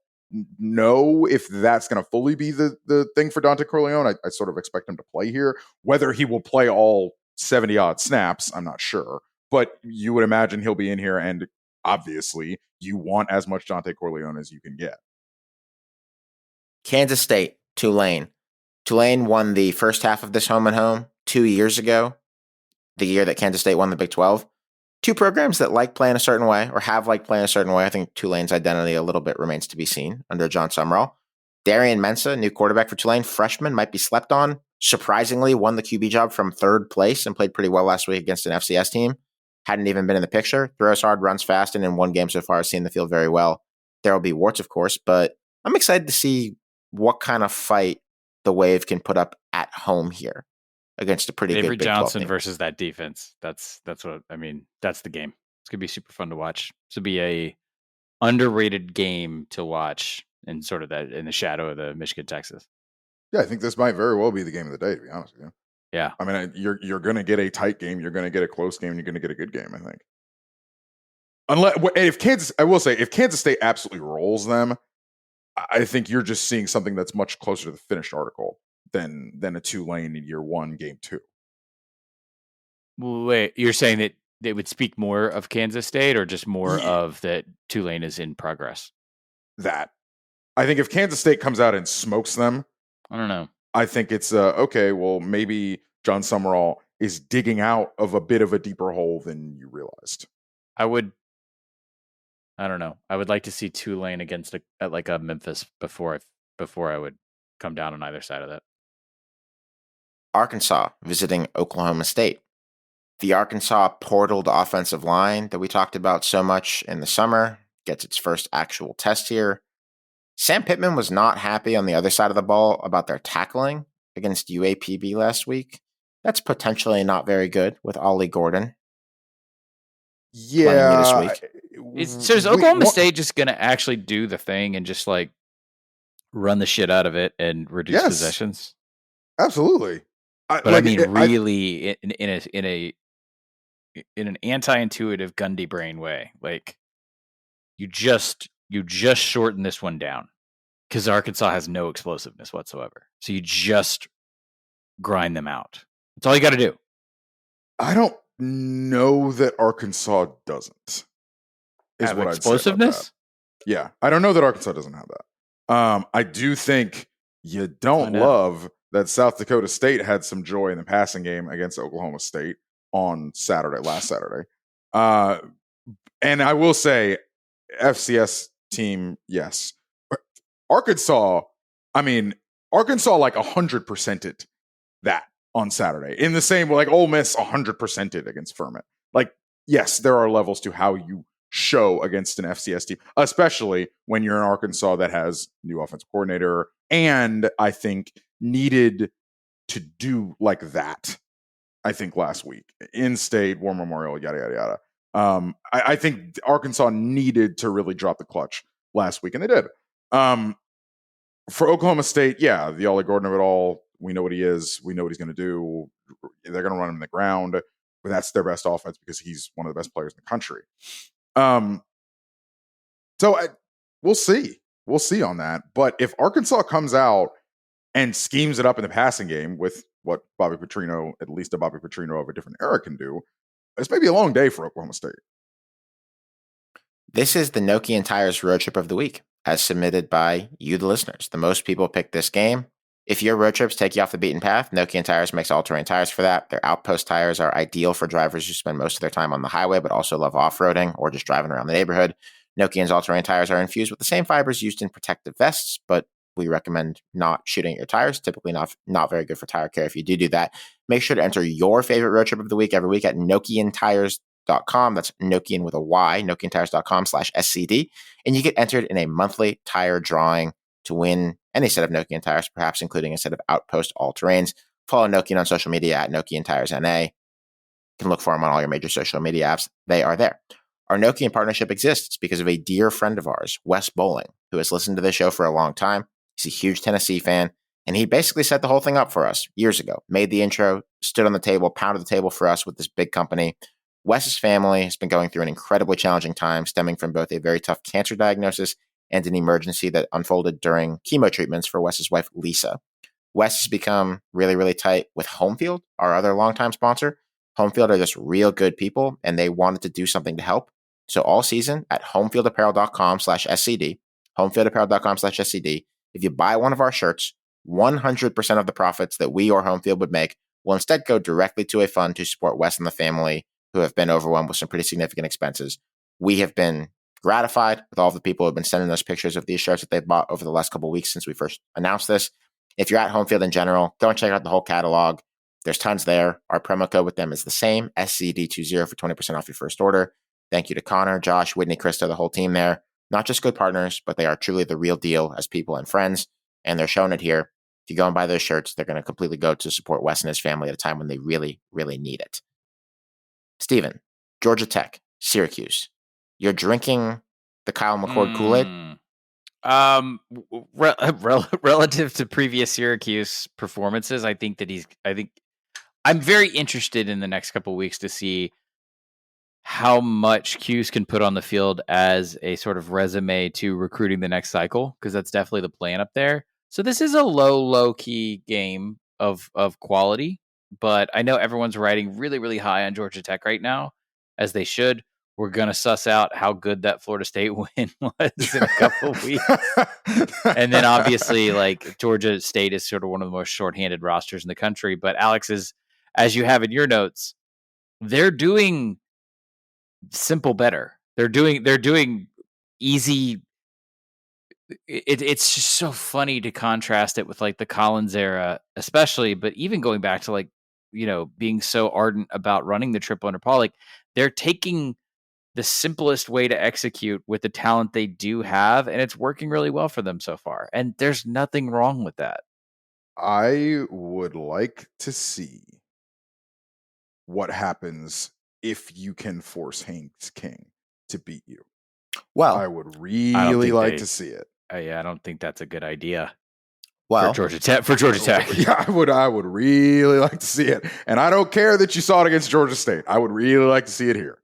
know if that's going to fully be the thing for Dante Corleone. I sort of expect him to play here. Whether he will play all 70-odd snaps, I'm not sure. But you would imagine he'll be in here, and obviously you want as much Dante Corleone as you can get. Kansas State, Tulane. Tulane won the first half of this home and home 2 years ago, the year that Kansas State won the Big 12. Two programs that like playing a certain way or have liked playing a certain way. I think Tulane's identity a little bit remains to be seen under John Summerall. Darian Mensah, new quarterback for Tulane, freshman, might be slept on. Surprisingly, won the QB job from third place and played pretty well last week against an FCS team. Hadn't even been in the picture. Throws hard, runs fast, and in one game so far has seen the field very well. There will be warts, of course, but I'm excited to see what kind of fight the Wave can put up at home here against a pretty Avery good Big 12 Johnson team. versus that defense. That's what I mean. That's the game. It's gonna be super fun to watch. This would be a underrated game to watch in sort of that in the shadow of the Michigan Texas. Yeah, I think this might very well be the game of the day, to be honest with you. Yeah, I mean, you're going to get a tight game, you're going to get a close game, you're going to get a good game, I think. If Kansas State absolutely rolls them, I think you're just seeing something that's much closer to the finished article than a Tulane in year one, game two. Wait, you're saying that they would speak more of Kansas State or just more of that Tulane is in progress? That. I think if Kansas State comes out and smokes them, I don't know. I think it's okay, well, maybe John Summerall is digging out of a bit of a deeper hole than you realized. I don't know. I would like to see Tulane against a Memphis before I would come down on either side of that. Arkansas visiting Oklahoma State. The Arkansas portaled offensive line that we talked about so much in the summer gets its first actual test here. Sam Pittman was not happy on the other side of the ball about their tackling against UAPB last week. That's potentially not very good with Ollie Gordon. Yeah. This week. So is Oklahoma State just going to actually do the thing and just like run the shit out of it and reduce possessions? Absolutely. Really in an anti-intuitive Gundy brain way. Like you just shorten this one down because Arkansas has no explosiveness whatsoever. So you just grind them out. That's all you got to do. I don't know that Arkansas doesn't. Is Have what explosiveness? I'd say about that. Yeah, I don't know that Arkansas doesn't have that. I do think you don't love that South Dakota State had some joy in the passing game against Oklahoma State on last Saturday. And I will say, FCS team, yes. Arkansas like 100%ed that on Saturday. In the same way, like Ole Miss 100%ed against Furman. Like, yes, there are levels to how you show against an FCS team, especially when you're in Arkansas that has new offensive coordinator and I think needed to do like that. I think last week in state, War Memorial, yada yada yada. I think Arkansas needed to really drop the clutch last week, and they did. For Oklahoma State, yeah, the Ollie Gordon of it all. We know what he is. We know what he's going to do. They're going to run him in the ground, but that's their best offense because he's one of the best players in the country. We'll see. We'll see on that. But if Arkansas comes out and schemes it up in the passing game with what Bobby Petrino, at least a Bobby Petrino of a different era can do, it's maybe a long day for Oklahoma State. This is the Nokian Tires road trip of the week, as submitted by you, the listeners. The most people pick this game. If your road trips take you off the beaten path, Nokian Tires makes all-terrain tires for that. Their Outpost tires are ideal for drivers who spend most of their time on the highway but also love off-roading or just driving around the neighborhood. Nokian's all-terrain tires are infused with the same fibers used in protective vests, but we recommend not shooting at your tires. Typically not very good for tire care if you do that. Make sure to enter your favorite road trip of the week every week at NokianTires.com. That's Nokian with a Y, NokianTires.com/SCD. And you get entered in a monthly tire drawing to win any set of Nokian tires, perhaps including a set of Outpost all-terrains. Follow Nokian on social media at Nokian Tires NA. You can look for them on all your major social media apps. They are there. Our Nokian partnership exists because of a dear friend of ours, Wes Bowling, who has listened to this show for a long time. He's a huge Tennessee fan, and he basically set the whole thing up for us years ago. Made the intro, stood on the table, pounded the table for us with this big company. Wes's family has been going through an incredibly challenging time, stemming from both a very tough cancer diagnosis and an emergency that unfolded during chemo treatments for Wes's wife, Lisa. Wes has become really, really tight with Homefield, our other longtime sponsor. Homefield are just real good people, and they wanted to do something to help. So all season at homefieldapparel.com/SCD, homefieldapparel.com/SCD, if you buy one of our shirts, 100% of the profits that we or Homefield would make will instead go directly to a fund to support Wes and the family who have been overwhelmed with some pretty significant expenses. We have been gratified with all of the people who have been sending us pictures of these shirts that they've bought over the last couple of weeks since we first announced this. If you're at Homefield in general, go and check out the whole catalog. There's tons there. Our promo code with them is the same, SCD20 for 20% off your first order. Thank you to Connor, Josh, Whitney, Krista, the whole team there. Not just good partners, but they are truly the real deal as people and friends, and they're showing it here. If you go and buy those shirts, they're going to completely go to support Wes and his family at a time when they really, really need it. Steven, Georgia Tech, Syracuse. You're drinking the Kyle McCord Kool-Aid? Relative to previous Syracuse performances, I think I'm very interested in the next couple of weeks to see how much Cuse can put on the field as a sort of resume to recruiting the next cycle, because that's definitely the plan up there. So this is a low key game of quality, but I know everyone's riding really, really high on Georgia Tech right now, as they should. We're going to suss out how good that Florida State win was in a couple of weeks. And then obviously, like, Georgia State is sort of one of the most shorthanded rosters in the country. But Alex, as you have in your notes, they're doing simple better. They're doing easy. It's just so funny to contrast it with like the Collins era, especially, but even going back to like, being so ardent about running the triple under Paul, like they're taking the simplest way to execute with the talent they do have, and it's working really well for them so far. And there's nothing wrong with that. I would like to see what happens if you can force Haynes King to beat you. Well, I would really like to see it. Yeah, I don't think that's a good idea. Well, for Georgia Tech. Yeah, I would really like to see it. And I don't care that you saw it against Georgia State. I would really like to see it here.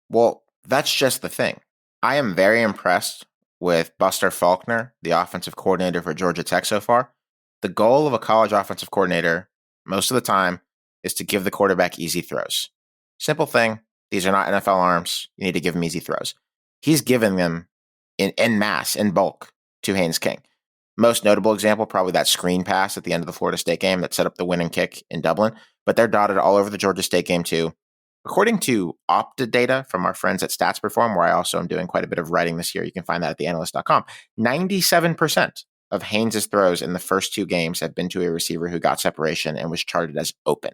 Well, that's just the thing. I am very impressed with Buster Faulkner, the offensive coordinator for Georgia Tech so far. The goal of a college offensive coordinator, most of the time, is to give the quarterback easy throws. Simple thing. These are not NFL arms. You need to give them easy throws. He's given them in mass, in bulk, to Haynes King. Most notable example, probably that screen pass at the end of the Florida State game that set up the winning kick in Dublin. But they're dotted all over the Georgia State game too. According to Opta data from our friends at Stats Perform, where I also am doing quite a bit of writing this year, you can find that at theanalyst.com, 97% of Haynes' throws in the first two games have been to a receiver who got separation and was charted as open.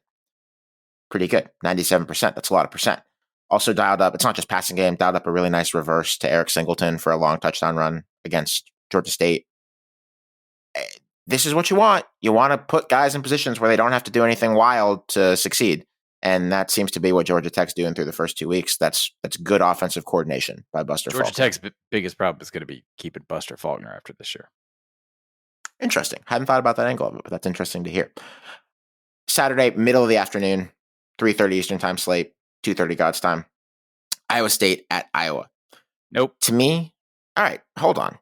Pretty good. 97%. That's a lot of percent. Also dialed up, it's not just passing game, dialed up a really nice reverse to Eric Singleton for a long touchdown run against Georgia State. This is what you want. You want to put guys in positions where they don't have to do anything wild to succeed. And that seems to be what Georgia Tech's doing through the first 2 weeks. That's good offensive coordination by Buster Faulkner. Georgia Tech's biggest problem is going to be keeping Buster Faulkner after this year. Interesting. Hadn't thought about that angle of it, but that's interesting to hear. Saturday, middle of the afternoon, 3:30 Eastern time slate, 2:30 God's time. Iowa State at Iowa. Nope. To me, all right, hold on.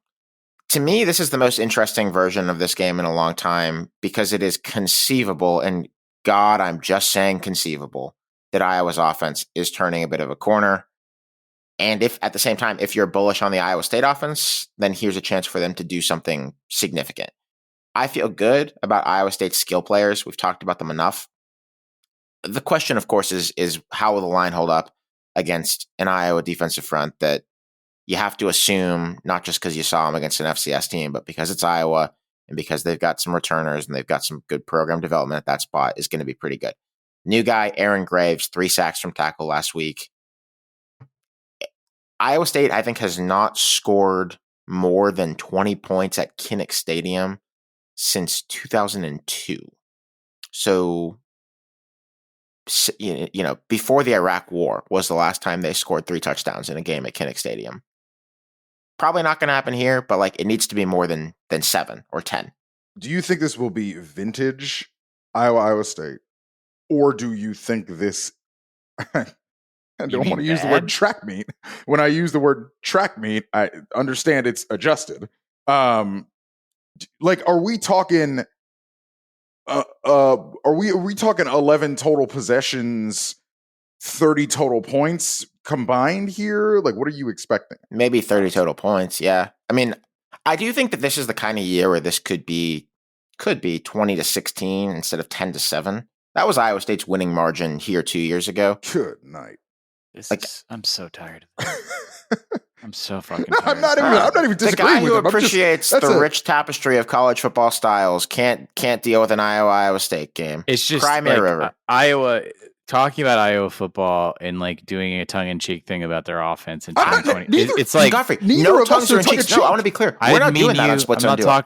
To me, this is the most interesting version of this game in a long time because it is conceivable, and God, I'm just saying conceivable, that Iowa's offense is turning a bit of a corner. And if at the same time, if you're bullish on the Iowa State offense, then here's a chance for them to do something significant. I feel good about Iowa State's skill players. We've talked about them enough. The question, of course, is how will the line hold up against an Iowa defensive front that you have to assume, not just because you saw them against an FCS team, but because it's Iowa and because they've got some returners and they've got some good program development at that spot, is going to be pretty good. New guy, Aaron Graves, 3 sacks from tackle last week. Iowa State, I think, has not scored more than 20 points at Kinnick Stadium since 2002. So before the Iraq War was the last time they scored 3 touchdowns in a game at Kinnick Stadium. Probably not going to happen here, but like it needs to be more than 7 or 10. Do you think this will be vintage Iowa State, or do you think this? I don't want to use the word track meet. When I use the word track meet, I understand it's adjusted. Like, are we talking? Are we talking 11 total possessions, 30 total points combined here? Like, what are you expecting? Maybe 30 total points. Yeah, I mean, I do think that this is the kind of year where this could be 20-16 instead of 10-7. That was Iowa State's winning margin here 2 years ago. Good night. I'm so tired of this. I'm so fucking tired. I'm not even disagreeing with him. The guy who appreciates the rich tapestry of college football styles can't deal with an Iowa State game. It's just Cry me a river. Iowa talking about Iowa football and like doing a tongue-in-cheek thing about their offense in 2020. It's like Godfrey, no tongues in cheeks. No, I want to be clear. We're not doing that on Splits on Duo.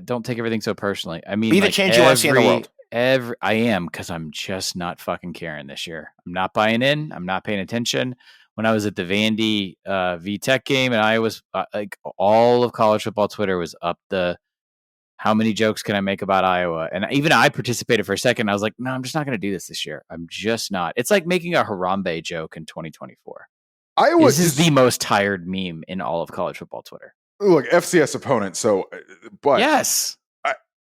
Don't take everything so personally. I mean, be the change you want to see in the world. I am, because I'm just not fucking caring this year. I'm not buying in. I'm not paying attention. When I was at the Vandy VTech game, and I was like, all of college football Twitter was up the how many jokes can I make about Iowa, and even I participated for a second. I was like, no, I'm just not going to do this year. I'm just not. It's like making a Harambe joke in 2024. This is the most tired meme in all of college football Twitter. Look, FCS opponent. So, but yes.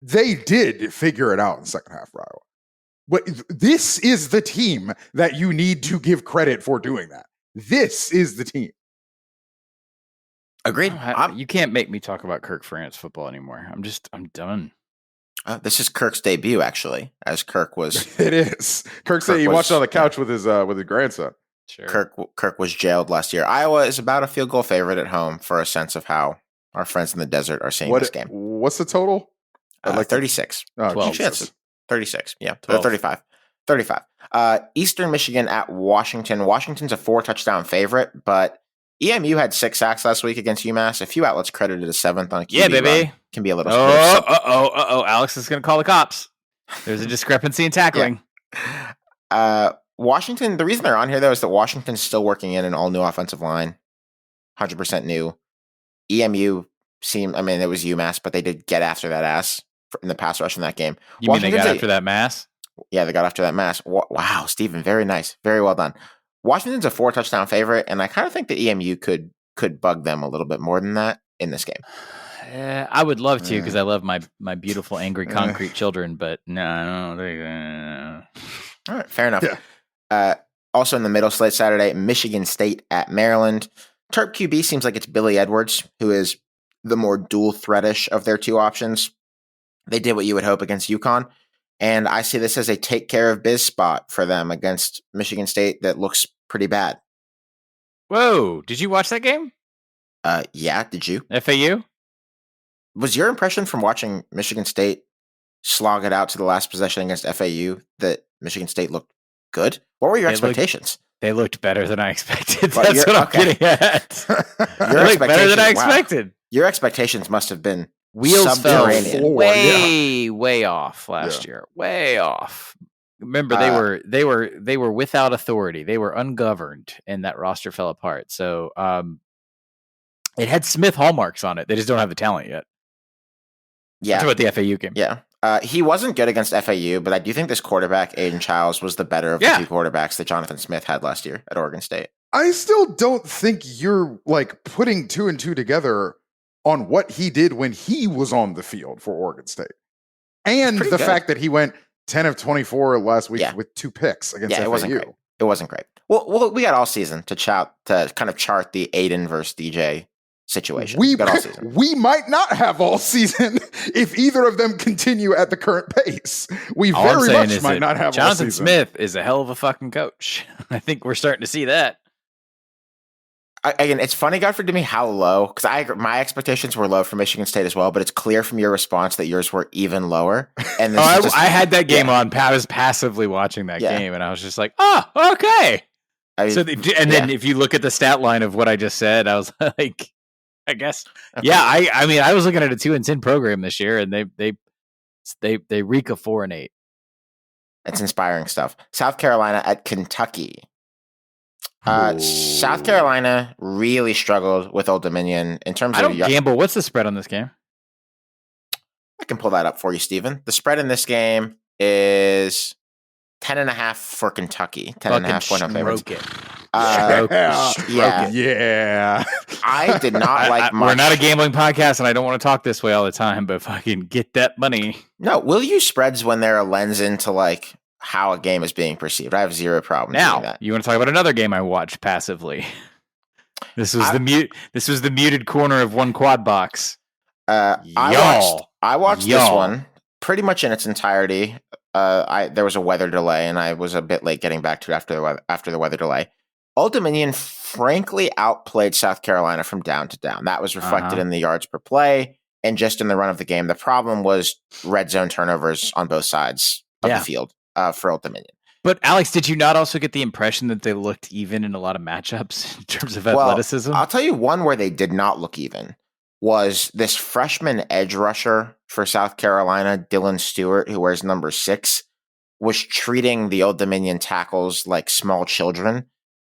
They did figure it out in the second half for Iowa. But this is the team that you need to give credit for doing that. This is the team. Agreed. You can't make me talk about Kirk France football anymore. I'm done. This is Kirk's debut, actually, as Kirk was. It is. Kirk said he watched on the couch with his grandson. Sure. Kirk was jailed last year. Iowa is about a field goal favorite at home for a sense of how our friends in the desert are seeing this game. What's the total? 36. 12. 36. Yeah. 12. 35. Eastern Michigan at Washington. Washington's a 4-touchdown favorite, but EMU had 6 sacks last week against UMass. A few outlets credited a 7th on a QB baby. run. Can be a little. Alex is going to call the cops. There's a discrepancy in tackling. Washington. The reason they're on here though is that Washington's still working in an all new offensive line, 100% new. EMU it was UMass, but they did get after that ass in the pass rush in that game. You mean they got after that mass? Yeah, they got after that mass. Wow, Stephen, very nice. Very well done. Washington's a 4-touchdown favorite, and I kind of think that EMU could bug them a little bit more than that in this game. I would love to, because I love my beautiful, angry, concrete children, but no, I don't. All right, fair enough. Yeah. Also in the middle slate Saturday, Michigan State at Maryland. Terp QB seems like it's Billy Edwards, who is the more dual threatish of their two options. They did what you would hope against UConn. And I see this as a take care of biz spot for them against Michigan State that looks pretty bad. Whoa. Did you watch that game? Yeah. Did you? FAU? Was your impression from watching Michigan State slog it out to the last possession against FAU that Michigan State looked good? What were your expectations? They looked better than I expected. That's what I'm getting at. They looked better than I expected. Your expectations must have been wheels fell way off last year. Way off. Remember, they were without authority. They were ungoverned, and that roster fell apart. So it had Smith hallmarks on it. They just don't have the talent yet. Yeah. That's about the FAU game. Yeah. He wasn't good against FAU, but I do think this quarterback, Aiden Childs, was the better of the two quarterbacks that Jonathan Smith had last year at Oregon State. I still don't think you're putting 2 and 2 together on what he did when he was on the field for Oregon State. And the fact that he went 10 of 24 last week with 2 picks against FAU. It wasn't great. Well, we got all season to kind of chart the Aiden versus DJ situation. We might not have all season if either of them continue at the current pace. We very much might not have all season. Jonathan Smith is a hell of a fucking coach. I think we're starting to see that. Again, it's funny, Godfrey, to me how low, because my expectations were low for Michigan State as well, but it's clear from your response that yours were even lower. And I had that game on. I was passively watching that game, and I was just like, oh, okay. Then if you look at the stat line of what I just said, I was like, I guess, I was looking at a 2-10 program this year, and they reek of 4-8. It's inspiring stuff. South Carolina at Kentucky. South Carolina really struggled with Old Dominion in terms I of. don't gamble. What's the spread on this game? I can pull that up for you, Steven. The spread in this game is 10.5 for Kentucky. 10.5 point home favorites. Yeah. I did not like much. We're not a gambling podcast, and I don't want to talk this way all the time, but fucking get that money. No, we'll use spreads when they're a lens into like how a game is being perceived. I have zero problem doing that. You want to talk about another game I watched passively? This was the muted corner of one quad box. I watched this one pretty much in its entirety. There was a weather delay, and I was a bit late getting back to it after the weather delay. Old Dominion frankly outplayed South Carolina from down to down. That was reflected in the yards per play and just in the run of the game. The problem was red zone turnovers on both sides of the field for Old Dominion. But Alex, did you not also get the impression that they looked even in a lot of matchups in terms of athleticism? I'll tell you one where they did not look even was this freshman edge rusher for South Carolina, Dylan Stewart, who wears number 6, was treating the Old Dominion tackles like small children.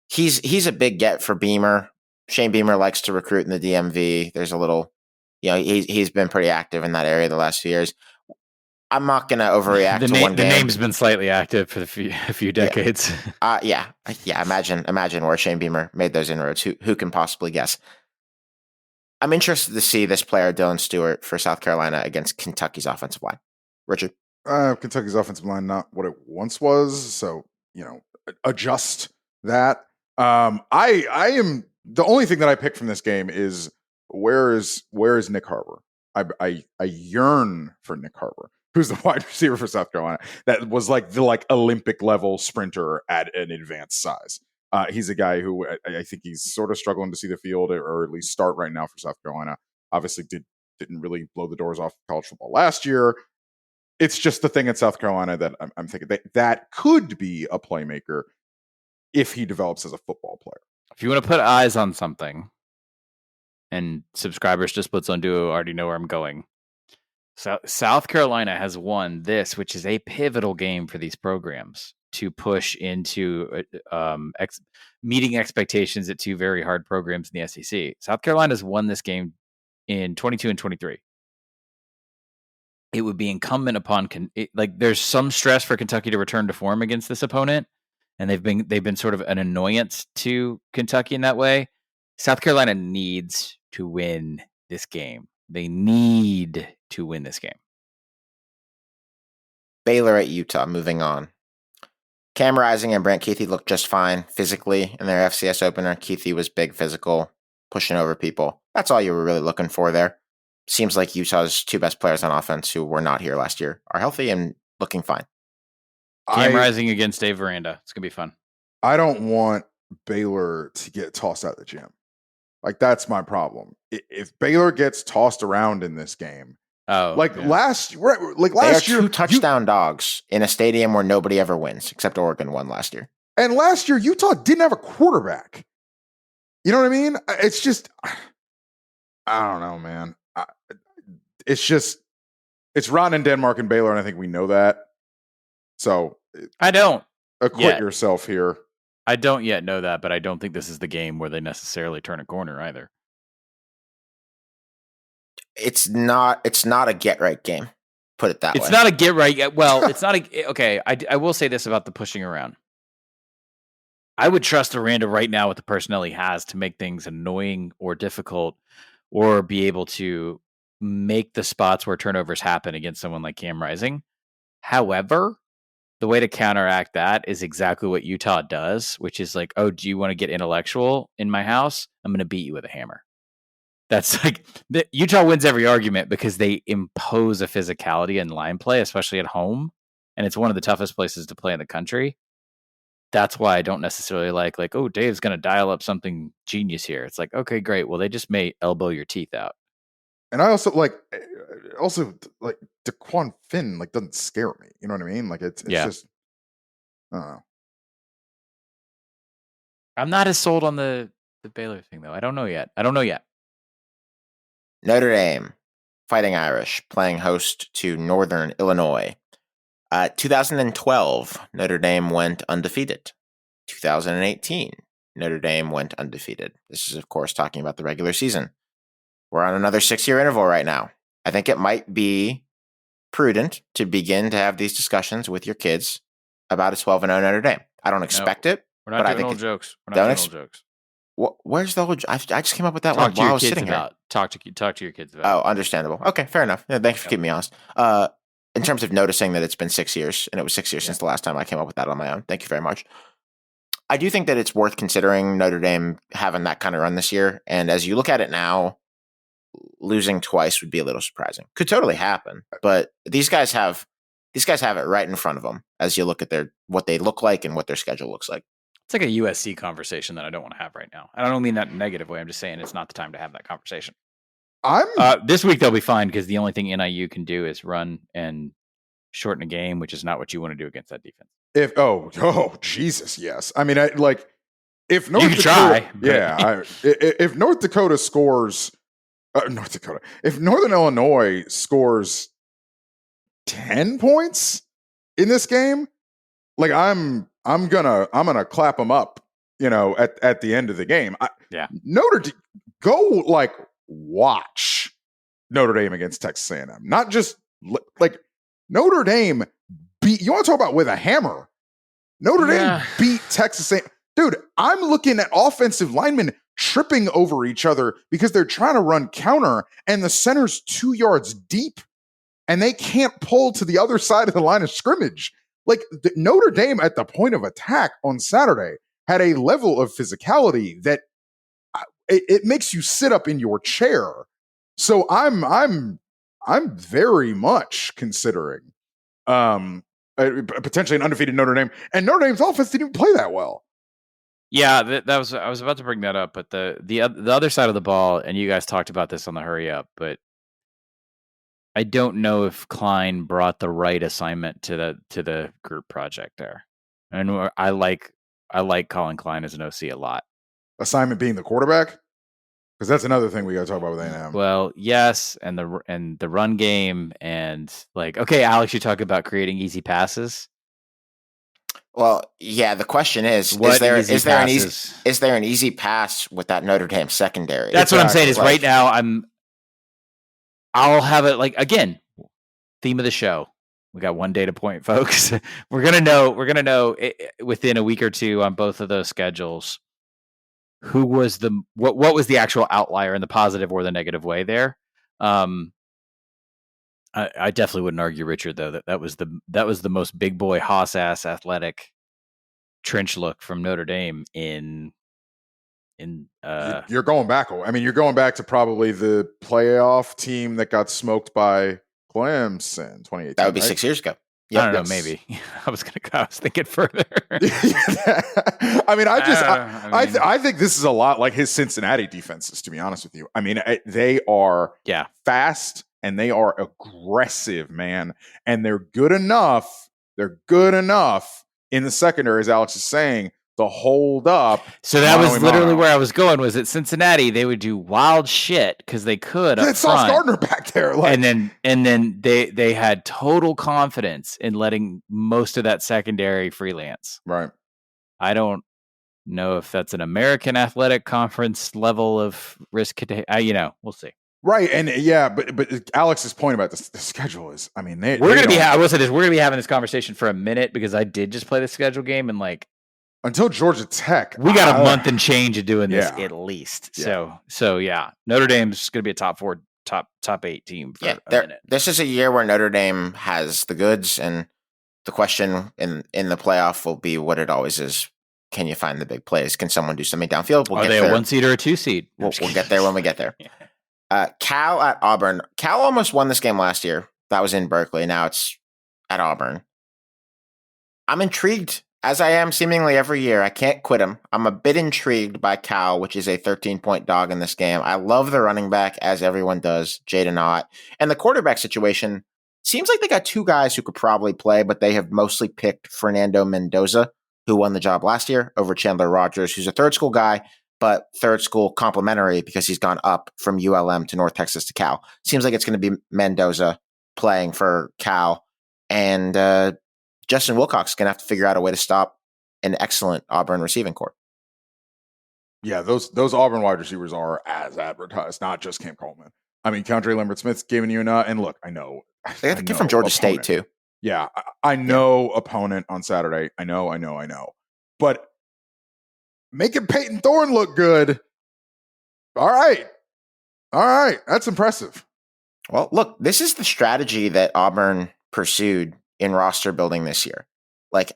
He's a big get for Beamer. Shane Beamer likes to recruit in the DMV. There's a little, he's been pretty active in that area the last few years. I'm not going to overreact to one game. The name's been slightly active for a few decades. Yeah. Imagine where Shane Beamer made those inroads. Who can possibly guess? I'm interested to see this player, Dylan Stewart, for South Carolina against Kentucky's offensive line. Richard? Kentucky's offensive line, not what it once was. So, adjust that. I am the only thing that I picked from this game is where is Nick Harbor? I yearn for Nick Harbor, who's the wide receiver for South Carolina. That was like the Olympic level sprinter at an advanced size. He's a guy who I think he's sort of struggling to see the field or at least start right now for South Carolina. Obviously didn't really blow the doors off college football last year. It's just the thing at South Carolina that I'm thinking that could be a playmaker if he develops as a football player. If you want to put eyes on something, and subscribers to Splits on Duo already know where I'm going. So South Carolina has won this, which is a pivotal game for these programs to push into meeting expectations at two very hard programs in the SEC. South Carolina's won this game in 22 and 23. It would be incumbent upon there's some stress for Kentucky to return to form against this opponent, and they've been sort of an annoyance to Kentucky in that way. South Carolina needs to win this game. They need to win this game. Baylor at Utah, moving on. Cam Rising and Brant Keithy looked just fine physically in their FCS opener. Keithy was big, physical, pushing over people. That's all you were really looking for there. Seems like Utah's two best players on offense who were not here last year are healthy and looking fine. Cam Rising against Dave Veranda. It's going to be fun. I don't want Baylor to get tossed out of the gym. That's my problem. If Baylor gets tossed around in this game, last year, they are 2 touchdown dogs in a stadium where nobody ever wins, except Oregon won last year. And last year, Utah didn't have a quarterback. You know what I mean? It's just, I don't know, man. It's rotten in Denmark and Baylor, and I think we know that. So I don't acquit yourself here. I don't yet know that, but I don't think this is the game where they necessarily turn a corner either. It's not a get right game. Put it that way. It's not a get right. Well, it's not okay. I will say this about the pushing around. I would trust Aranda right now with the personnel he has to make things annoying or difficult, or be able to make the spots where turnovers happen against someone like Cam Rising. However, the way to counteract that is exactly what Utah does, which is like, oh, do you want to get intellectual in my house? I'm going to beat you with a hammer. That's Utah wins every argument because they impose a physicality in line play, especially at home. And it's one of the toughest places to play in the country. That's why I don't necessarily like, oh, Dave's going to dial up something genius here. It's like, okay, great. Well, they just may elbow your teeth out. And I also DeQuan Finn doesn't scare me. You know what I mean? It's just, I don't know. I'm not as sold on the Baylor thing though. I don't know yet. Notre Dame, Fighting Irish, playing host to Northern Illinois. 2012, Notre Dame went undefeated. 2018, Notre Dame went undefeated. This is, of course, talking about the regular season. We're on another 6-year interval right now. I think it might be prudent to begin to have these discussions with your kids about a 12-0 Notre Dame. I don't expect it. We're not doing old jokes. We're not doing old jokes. Where's the old? I just came up with that one while I was sitting here. Talk to your kids about. Oh, understandable. Okay, fair enough. Yeah, thanks for keeping me honest. In terms of noticing that it's been 6 years, and it was 6 years since the last time I came up with that on my own. Thank you very much. I do think that it's worth considering Notre Dame having that kind of run this year. And as you look at it now, losing twice would be a little surprising. Could totally happen, but these guys have it right in front of them as you look at what they look like and what their schedule looks like. It's like a USC conversation that I don't want to have right now. And I don't mean that in a negative way. I'm just saying it's not the time to have that conversation. This week they'll be fine because the only thing NIU can do is run and shorten a game, which is not what you want to do against that defense. Jesus, yes. I mean, if North you can try, if North Dakota scores, if Northern Illinois scores 10 points in this game, like I'm gonna clap them up, at the end of the game. Watch Notre Dame against Texas A&M. Not just like Notre Dame beat. You want to talk about with a hammer? Notre Dame beat Texas A&M. Dude, I'm looking at offensive linemen tripping over each other because they're trying to run counter, and the center's 2 yards deep, and they can't pull to the other side of the line of scrimmage. Like Notre Dame at the point of attack on Saturday had a level of physicality that it makes you sit up in your chair. So I'm very much considering potentially an undefeated Notre Dame, and Notre Dame's offense didn't even play that well. Yeah, I was about to bring that up, but the other side of the ball, and you guys talked about this on the hurry up, but I don't know if Klein brought the right assignment to the group project there. And I like Colin Klein as an OC a lot. Assignment being the quarterback? Because that's another thing we got to talk about with A&M. Well, yes, and the run game, and okay, Alex, you talk about creating easy passes. Well, yeah. The question is there an easy pass with that Notre Dame secondary? That's what I'm saying. Is right now I'll have it again. Theme of the show. We got one data point, folks. We're gonna know within a week or two on both of those schedules who was what was the actual outlier in the positive or the negative way there. I definitely wouldn't argue, Richard, though, that was the most big boy hoss ass athletic trench look from Notre Dame you're going back. I mean, you're going back to probably the playoff team that got smoked by Clemson 2018. That would be 6 years ago. Yep, I don't know, maybe. I was thinking further. I mean, I think this is a lot like his Cincinnati defenses, to be honest with you. I mean, they are fast and they are aggressive, man. And they're good enough. They're good enough in the secondary, as Alex is saying, to hold up. So that was literally where I was going. Was at Cincinnati, they would do wild shit because they could. It's Sauce Gardner back there, and then they had total confidence in letting most of that secondary freelance. Right. I don't know if that's an American Athletic Conference level of risk. We'll see. Right, and but Alex's point about the schedule is, I mean, I will say this: we're gonna be having this conversation for a minute because I did just play the schedule game and until Georgia Tech, we got a month and change of doing this at least. Yeah. So Notre Dame's going to be a top 8 team. For a minute. This is a year where Notre Dame has the goods, and the question in the playoff will be what it always is: can you find the big plays? Can someone do something downfield? Are they a 1 seed or a 2 seed? We'll get there when we get there. Cal at Auburn. Cal almost won this game last year. That was in Berkeley. Now it's at Auburn. I'm intrigued, as I am seemingly every year. I can't quit him. I'm a bit intrigued by Cal, which is a 13-point dog in this game. I love the running back, as everyone does, Jaden Ott. And the quarterback situation, seems like they got two guys who could probably play, but they have mostly picked Fernando Mendoza, who won the job last year, over Chandler Rogers, who's a third school guy, but third school complimentary because he's gone up from ULM to North Texas to Cal. Seems like it's going to be Mendoza playing for Cal. And Justin Wilcox is going to have to figure out a way to stop an excellent Auburn receiving corps. Yeah, those Auburn wide receivers are as advertised, not just Cam Coleman. I mean, Keandre Lambert-Smith's giving you enough. And look, I know. They got the kid from Georgia State, too. Yeah, I know opponent on Saturday. I know. But making Peyton Thorne look good. All right. That's impressive. Well, look, this is the strategy that Auburn pursued in roster building this year. Like,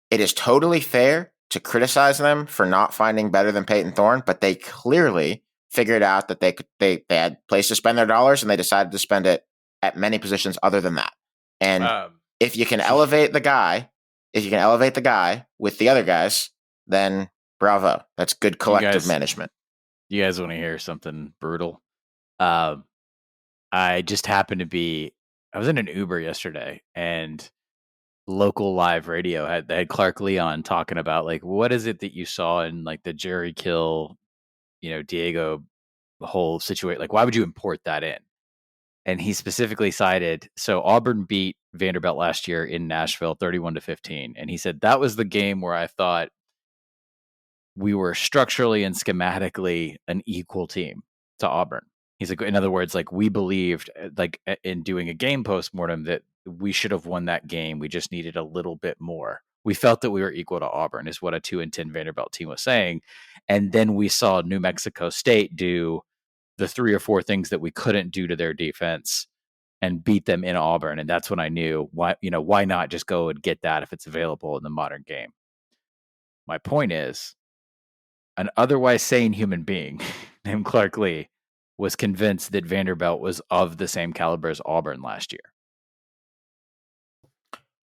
it is totally fair to criticize them for not finding better than Peyton Thorne, but they clearly figured out that they had place to spend their dollars, and they decided to spend it at many positions other than that. And if you can elevate the guy with the other guys, then bravo. That's good collective management. You guys want to hear something brutal? I just happened to be, I was in an Uber yesterday, and local live radio they had Clark Leon talking about, like, what is it that you saw in, like, the Jerry Kill, Diego, the whole situation? Like, why would you import that in? And he specifically cited, so Auburn beat Vanderbilt last year in Nashville 31-15. And he said that was the game where I thought we were structurally and schematically an equal team to Auburn. He's like, in other words, like, we believed, like, in doing a game postmortem, that we should have won that game. We just needed a little bit more. We felt that we were equal to Auburn, is what a 2-10 Vanderbilt team was saying. And then we saw New Mexico State do the 3 or 4 things that we couldn't do to their defense and beat them in Auburn. And that's when I knew why not just go and get that if it's available in the modern game. My point is, an otherwise sane human being named Clark Lee was convinced that Vanderbilt was of the same caliber as Auburn last year.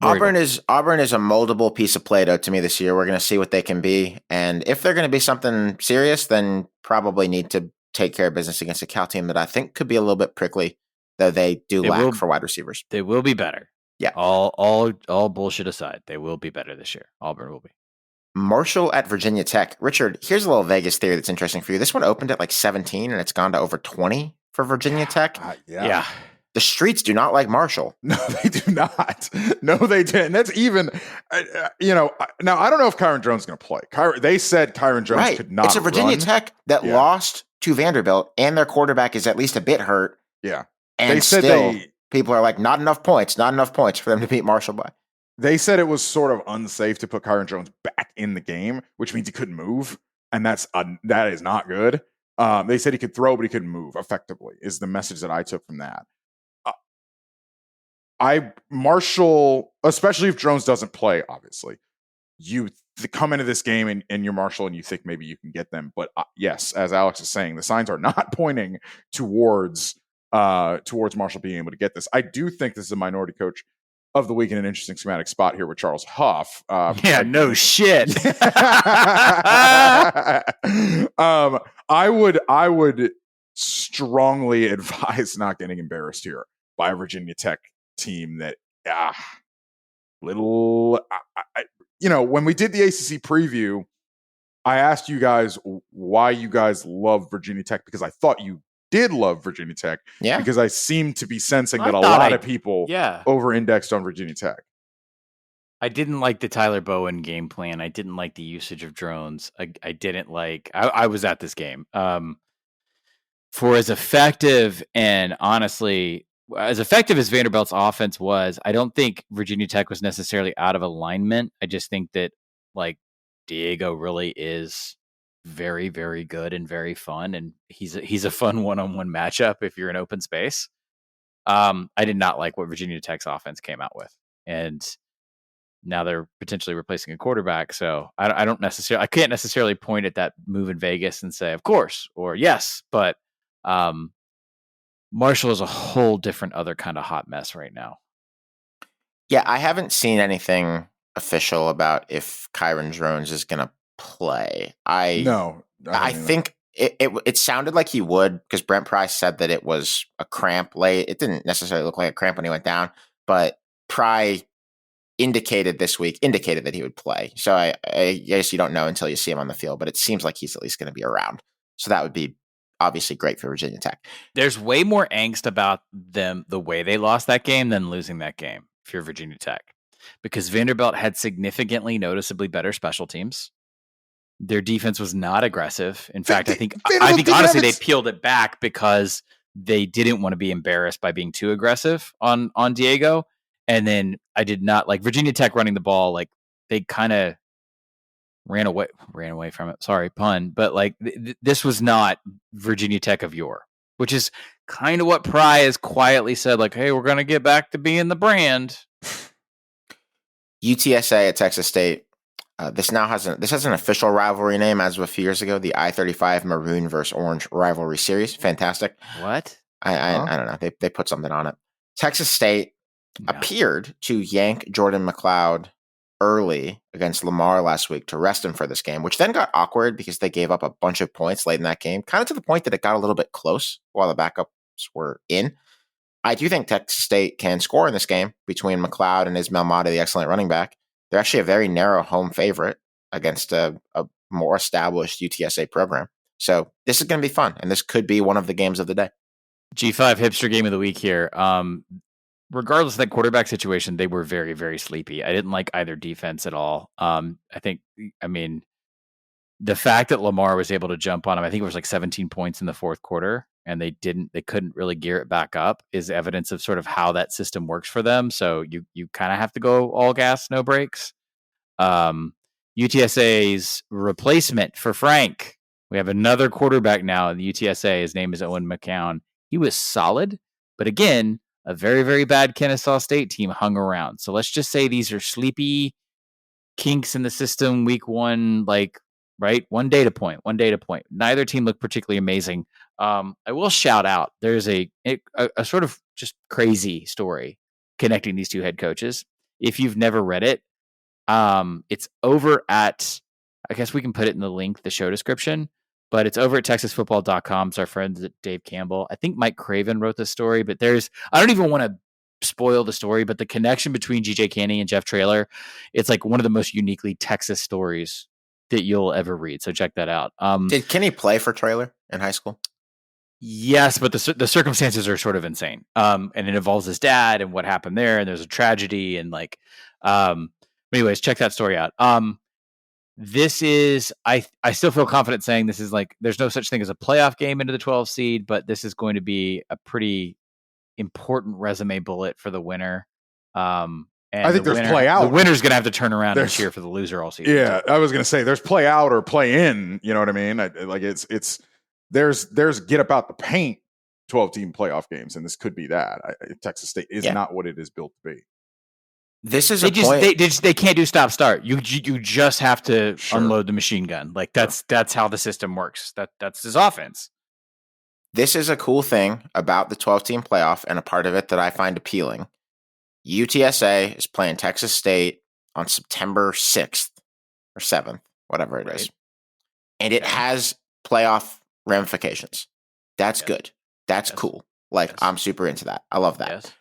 Auburn is a moldable piece of Play-Doh to me this year. We're going to see what they can be. And if they're going to be something serious, then probably need to take care of business against a Cal team that I think could be a little bit prickly, though they lack for wide receivers. They will be better. Yeah. All bullshit aside, they will be better this year. Auburn will be. Marshall at Virginia Tech. Richard, here's a little Vegas theory that's interesting for you. This one opened at like 17, and it's gone to over 20 for Virginia Tech. Yeah. The streets do not like Marshall. No, they do not. No, they didn't. That's even, now I don't know if Kyron Jones is going to play. They said Kyron Jones could not. It's a Virginia Tech that lost to Vanderbilt, and their quarterback is at least a bit hurt. Yeah. And they said still, people are like, not enough points for them to beat Marshall by. They said it was sort of unsafe to put Kyron Jones back in the game, which means he couldn't move, and that is not good. They said he could throw, but he couldn't move effectively, is the message that I took from that. Marshall, especially if Jones doesn't play, obviously, you come into this game and you're Marshall and you think maybe you can get them. But yes, as Alex is saying, the signs are not pointing towards Marshall being able to get this. I do think this is a minority coach of the week in an interesting schematic spot here with Charles Huff. No shit. I would strongly advise not getting embarrassed here by a Virginia Tech team that when we did the ACC preview, I asked you guys why you guys love Virginia Tech, because I thought you did love Virginia Tech, because I seemed to be sensing that a lot of people over-indexed on Virginia Tech. I didn't like the Tyler Bowen game plan. I didn't like the usage of drones. I didn't like, I was at this game. For as effective and honestly, as effective as Vanderbilt's offense was, I don't think Virginia Tech was necessarily out of alignment. I just think that, like, Diego really is very, very good and very fun, and he's a fun one-on-one matchup if you're in open space. I did not like what Virginia Tech's offense came out with, and now they're potentially replacing a quarterback. So I can't necessarily point at that move in Vegas and say, of course, or yes, but Marshall is a whole different other kind of hot mess right now. Yeah, I haven't seen anything official about if Kyron Jones is going to play. I think it sounded like he would, because Brent Price said that it was a cramp late. It didn't necessarily look like a cramp when he went down, but Pry indicated that he would play. So I guess you don't know until you see him on the field, but it seems like he's at least going to be around. So that would be obviously great for Virginia Tech. There's way more angst about them, the way they lost that game, than losing that game if you're Virginia Tech. because Vanderbilt had significantly noticeably better special teams. Their defense was not aggressive. In fact, I think honestly they peeled it back because they didn't want to be embarrassed by being too aggressive on Diego. And then I did not like Virginia Tech running the ball. Like they kind of ran away from it. Sorry, pun. But like this was not Virginia Tech of yore, which is kind of what Pry has quietly said. Like, hey, we're going to get back to being the brand. UTSA at Texas State. This has an official rivalry name as of a few years ago, the I-35 Maroon versus Orange rivalry series. Fantastic. What? I don't know. They put something on it. Texas State appeared to yank Jordan McLeod early against Lamar last week to rest him for this game, which then got awkward because they gave up a bunch of points late in that game, kind of to the point that it got a little bit close while the backups were in. I do think Texas State can score in this game between McLeod and Ismail Mata, the excellent running back. They're actually a very narrow home favorite against a more established UTSA program. So this is going to be fun, and this could be one of the games of the day. G5 hipster game of the week here. Regardless of that quarterback situation, they were very, very sleepy. I didn't like either defense at all. I mean, the fact that Lamar was able to jump on him, I think it was like 17 points in the fourth quarter, and they couldn't really gear it back up, is evidence of sort of how that system works for them. So you kind of have to go all gas, no brakes. UTSA's replacement for Frank. We have another quarterback now in the UTSA. His name is Owen McCown. He was solid, but again, a very, very bad Kennesaw State team hung around. So let's just say these are sleepy kinks in the system week one, like, right? One data point. Neither team looked particularly amazing. I will shout out, there's a sort of just crazy story connecting these two head coaches. If you've never read it, it's over at, I guess we can put it in the link, the show description, but it's over at texasfootball.com. It's our friends at Dave Campbell. I think Mike Craven wrote this story, but I don't even want to spoil the story, but the connection between GJ Canny and Jeff Traylor, it's like one of the most uniquely Texas stories that you'll ever read. So check that out. Did Kenny play for Traylor in high school? Yes, but the circumstances are sort of insane. And it involves his dad and what happened there. And there's a tragedy and like, anyways, check that story out. This is, I still feel confident saying this is like, there's no such thing as a playoff game into the 12 seed, but this is going to be a pretty important resume bullet for the winner. And I think there's play out. The winner's going to have to turn around and cheer for the loser all season. Yeah, I was going to say there's play out or play in. You know what I mean? There's get about the paint 12-team playoff games, and this could be that. Texas State is not what it is built to be. This is they can't do stop start. You just have to unload the machine gun. Like that's how the system works. That's his offense. This is a cool thing about the 12-team playoff, and a part of it that I find appealing. UTSA is playing Texas State on September 6th or 7th, whatever it is. And it has playoff ramifications. That's good. That's cool. Like, I'm super into that. I love that. Yes.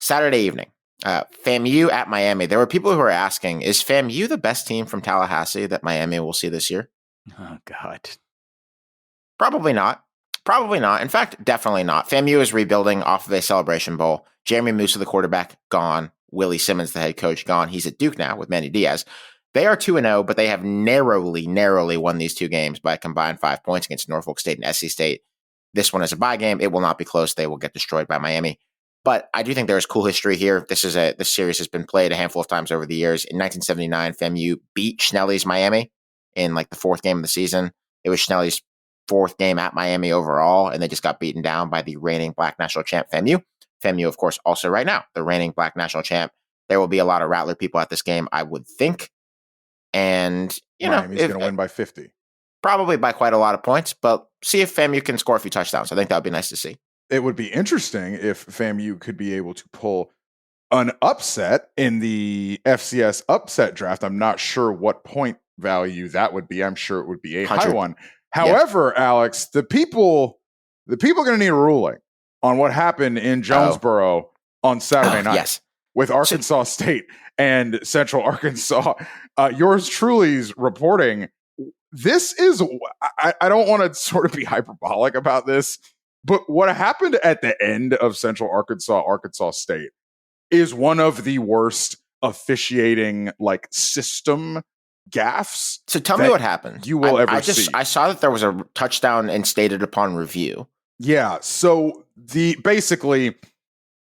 Saturday evening, FAMU at Miami. There were people who were asking, is FAMU the best team from Tallahassee that Miami will see this year? Oh, God. Probably not. In fact, definitely not. FAMU is rebuilding off of a Celebration Bowl. Jeremy Musa, the quarterback, gone. Willie Simmons, the head coach, gone. He's at Duke now with Manny Diaz. They are 2-0, but they have narrowly won these two games by a combined 5 points against Norfolk State and SC State. This one is a bye game. It will not be close. They will get destroyed by Miami. But I do think there is cool history here. This series has been played a handful of times over the years. In 1979, FAMU beat Schnelly's Miami in like the fourth game of the season. It was Schnelly's fourth game at Miami overall, and they just got beaten down by the reigning Black national champ FAMU. FAMU, of course, also right now, the reigning Black national champ. There will be a lot of Rattler people at this game, I would think. And, Miami's going to win by 50. Probably by quite a lot of points, but see if FAMU can score a few touchdowns. I think that would be nice to see. It would be interesting if FAMU could be able to pull an upset in the FCS upset draft. I'm not sure what point value that would be. I'm sure it would be a 100. High one. However, Alex, the people are going to need a ruling on what happened in Jonesboro on Saturday night with Arkansas State and Central Arkansas. Yours truly's reporting. This is, I don't want to sort of be hyperbolic about this, but what happened at the end of Central Arkansas State is one of the worst officiating like system gaffes. So tell me what happened. You will ever see. I saw that there was a touchdown and stated upon review. Yeah. So basically,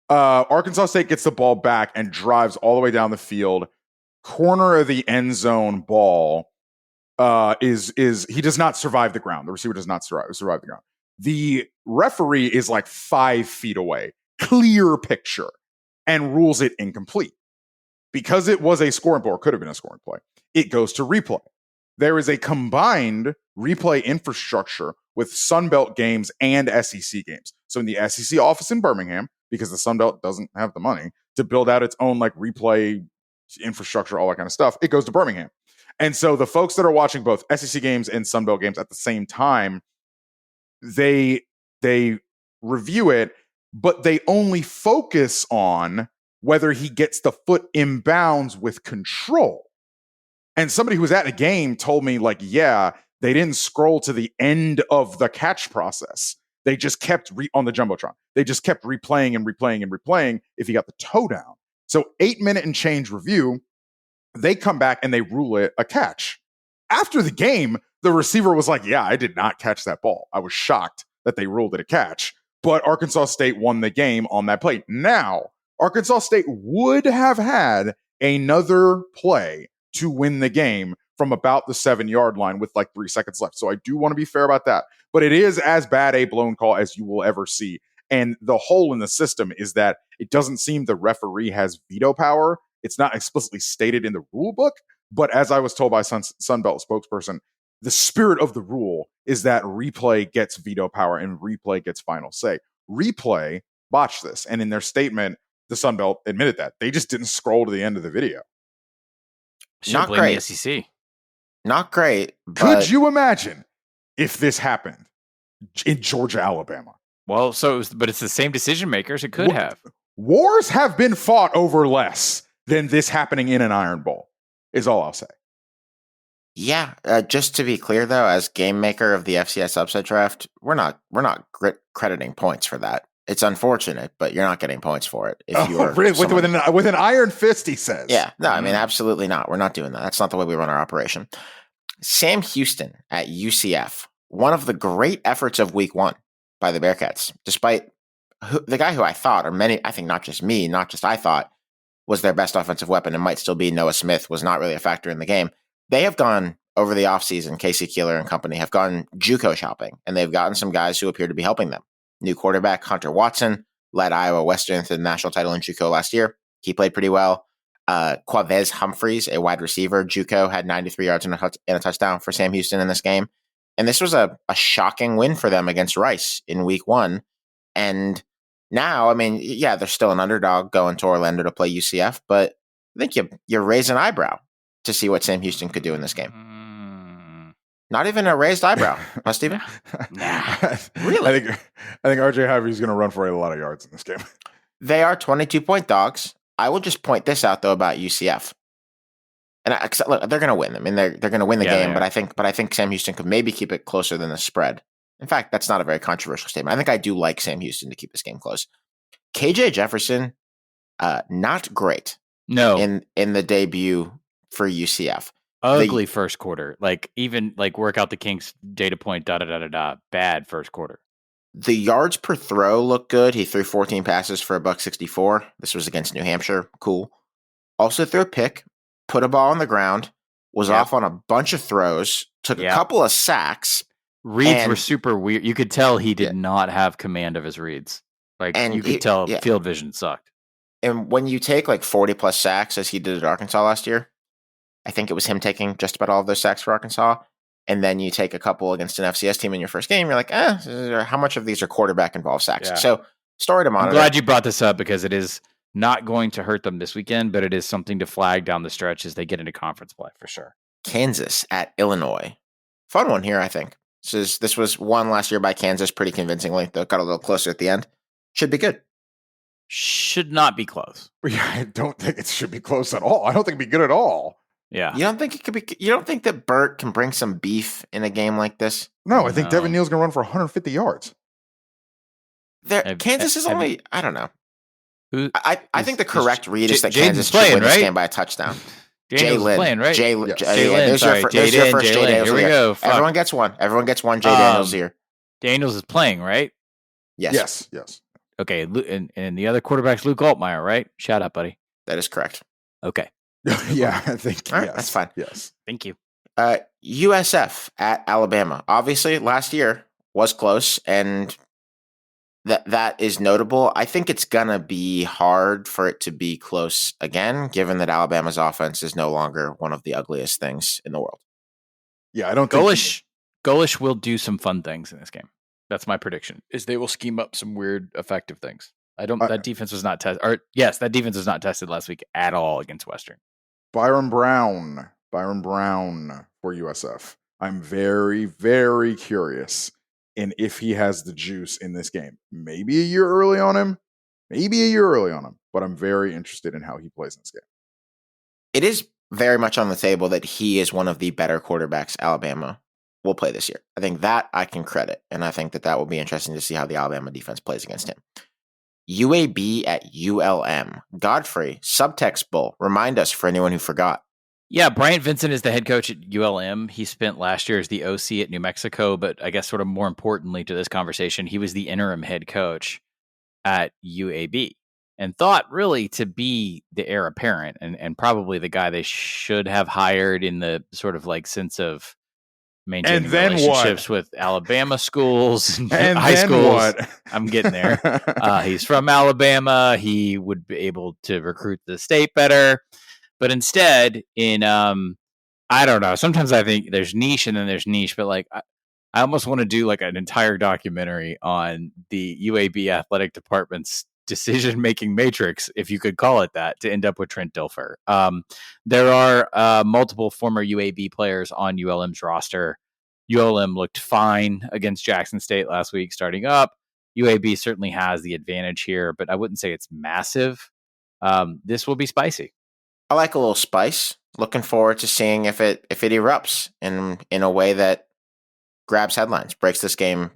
Arkansas State gets the ball back and drives all the way down the field. Corner of the end zone ball is he does not survive the ground. The receiver does not survive the ground. The referee is like 5 feet away, clear picture, and rules it incomplete. Because it was a scoring play, or could have been a scoring play, it goes to replay. There is a combined replay infrastructure with Sunbelt games and SEC games. So in the SEC office in Birmingham, because the Sunbelt doesn't have the money to build out its own like replay infrastructure, all that kind of stuff, it goes to Birmingham. And so the folks that are watching both SEC games and Sunbelt games at the same time, they review it, but they only focus on whether he gets the foot inbounds with control. And somebody who was at a game told me, like, yeah, they didn't scroll to the end of the catch process. They just kept on the Jumbotron. They just kept replaying and replaying and replaying if he got the toe down. So 8-minute and change review, they come back and they rule it a catch. After the game, the receiver was like, yeah, I did not catch that ball. I was shocked that they ruled it a catch. But Arkansas State won the game on that play. Now, Arkansas State would have had another play to win the game from about the 7-yard line with like 3 seconds left. So I do want to be fair about that. But it is as bad a blown call as you will ever see. And the hole in the system is that it doesn't seem the referee has veto power. It's not explicitly stated in the rule book. But as I was told by Sunbelt spokesperson, the spirit of the rule is that replay gets veto power and replay gets final say. Replay botched this. And in their statement, the Sunbelt admitted that. They just didn't scroll to the end of the video. Not great. The SEC. Not great. Could you imagine if this happened in Georgia, Alabama? Well, but it's the same decision makers. It could have. Wars have been fought over less than this happening in an Iron Bowl, is all I'll say. Yeah, just to be clear, though, as game maker of the FCS upset draft, we're not crediting points for that. It's unfortunate, but you're not getting points for it. If you are really? With an iron fist, he says. Yeah, no, I mean, absolutely not. We're not doing that. That's not the way we run our operation. Sam Houston at UCF, one of the great efforts of week 1 by the Bearcats, despite the guy who I thought, or many, I think not just me, not just I thought, was their best offensive weapon and might still be Noah Smith, was not really a factor in the game. They have gone over the offseason, Casey Keeler and company have gone JUCO shopping, and they've gotten some guys who appear to be helping them. New quarterback Hunter Watson led Iowa Western to the national title in JUCO last year. He played pretty well. Quavez Humphreys, a wide receiver, JUCO, had 93 yards and a touchdown for Sam Houston in this game. And this was a shocking win for them against Rice in week 1. And now, I mean, yeah, they're still an underdog going to Orlando to play UCF, but I think you raise an eyebrow to see what Sam Houston could do in this game. Not even a raised eyebrow, huh, Steven? Nah. Really? I think RJ Harvey is going to run for a lot of yards in this game. They are 22-point dogs. I will just point this out, though, about UCF. And look, they're going to win. I mean, they're going to win the game, but I think Sam Houston could maybe keep it closer than the spread. In fact, that's not a very controversial statement. I think I do like Sam Houston to keep this game close. KJ Jefferson, not great. No. In the debut for UCF. Ugly first quarter. Like, even like work out the kinks, data point, bad first quarter. The yards per throw look good. He threw 14 passes for $164. This was against New Hampshire. Cool. Also threw a pick, put a ball on the ground, was off on a bunch of throws, took a couple of sacks. Reads were super weird. You could tell he did not have command of his reads. Like, and you could tell field vision sucked. And when you take like 40 plus sacks, as he did at Arkansas last year, I think it was him taking just about all of those sacks for Arkansas. And then you take a couple against an FCS team in your first game. You're like, how much of these are quarterback involved sacks? Yeah. So story to monitor. I'm glad you brought this up because it is not going to hurt them this weekend, but it is something to flag down the stretch as they get into conference play for sure. Kansas at Illinois. Fun one here, I think. This was won last year by Kansas pretty convincingly. They got a little closer at the end. Should be good. Should not be close. Yeah, I don't think it should be close at all. I don't think it'd be good at all. Yeah. You don't think it could be? You don't think that Burt can bring some beef in a game like this? No, I think Devin Neal's going to run for 150 yards. Kansas is only, I don't know. I think the correct read is that Jaden's Kansas should playing, win this right? game by a touchdown. Daniel's Jalen playing, right? Yes. There's your first Jay Daniels. Here we go. Fuck. Everyone gets one. Everyone gets one Jay Daniels here. Daniels is playing, right? Yes. Yes. Okay, and the other quarterback's Luke Altmaier, right? Shout out, buddy. That is correct. Okay, Yeah, I think. All right, yes. that's fine. Yes. thank you. USF at Alabama. Obviously, last year was close, and that is notable. I think it's gonna be hard for it to be close again, given that Alabama's offense is no longer one of the ugliest things in the world. Yeah, I don't think. Golish will do some fun things in this game. That's my prediction. Is they will scheme up some weird, effective things. That defense was not tested. Or yes, that defense was not tested last week at all against Western. Byron Brown for USF. I'm very, very curious in if he has the juice in this game. Maybe a year early on him, but I'm very interested in how he plays in this game. It is very much on the table that he is one of the better quarterbacks Alabama will play this year. I think that I can credit, and I think that will be interesting to see how the Alabama defense plays against him. UAB at ULM. Godfrey, Subtext Bowl. Remind us for anyone who forgot. Yeah, Bryant Vincent is the head coach at ULM. He spent last year as the OC at New Mexico, but I guess sort of more importantly to this conversation, he was the interim head coach at UAB and thought really to be the heir apparent and probably the guy they should have hired in the sort of like sense of maintaining And then relationships what? with Alabama schools and And high then schools. what? I'm getting there. He's from Alabama. He would be able to recruit the state better. But instead, in I don't know. Sometimes I think there's niche and then there's niche, but like I almost want to do like an entire documentary on the UAB athletic department's decision-making matrix, if you could call it that, to end up with Trent Dilfer. There are multiple former UAB players on ULM's roster. ULM looked fine against Jackson State last week starting up. UAB certainly has the advantage here, but I wouldn't say it's massive. This will be spicy. I like a little spice. Looking forward to seeing if it erupts in a way that grabs headlines, breaks this game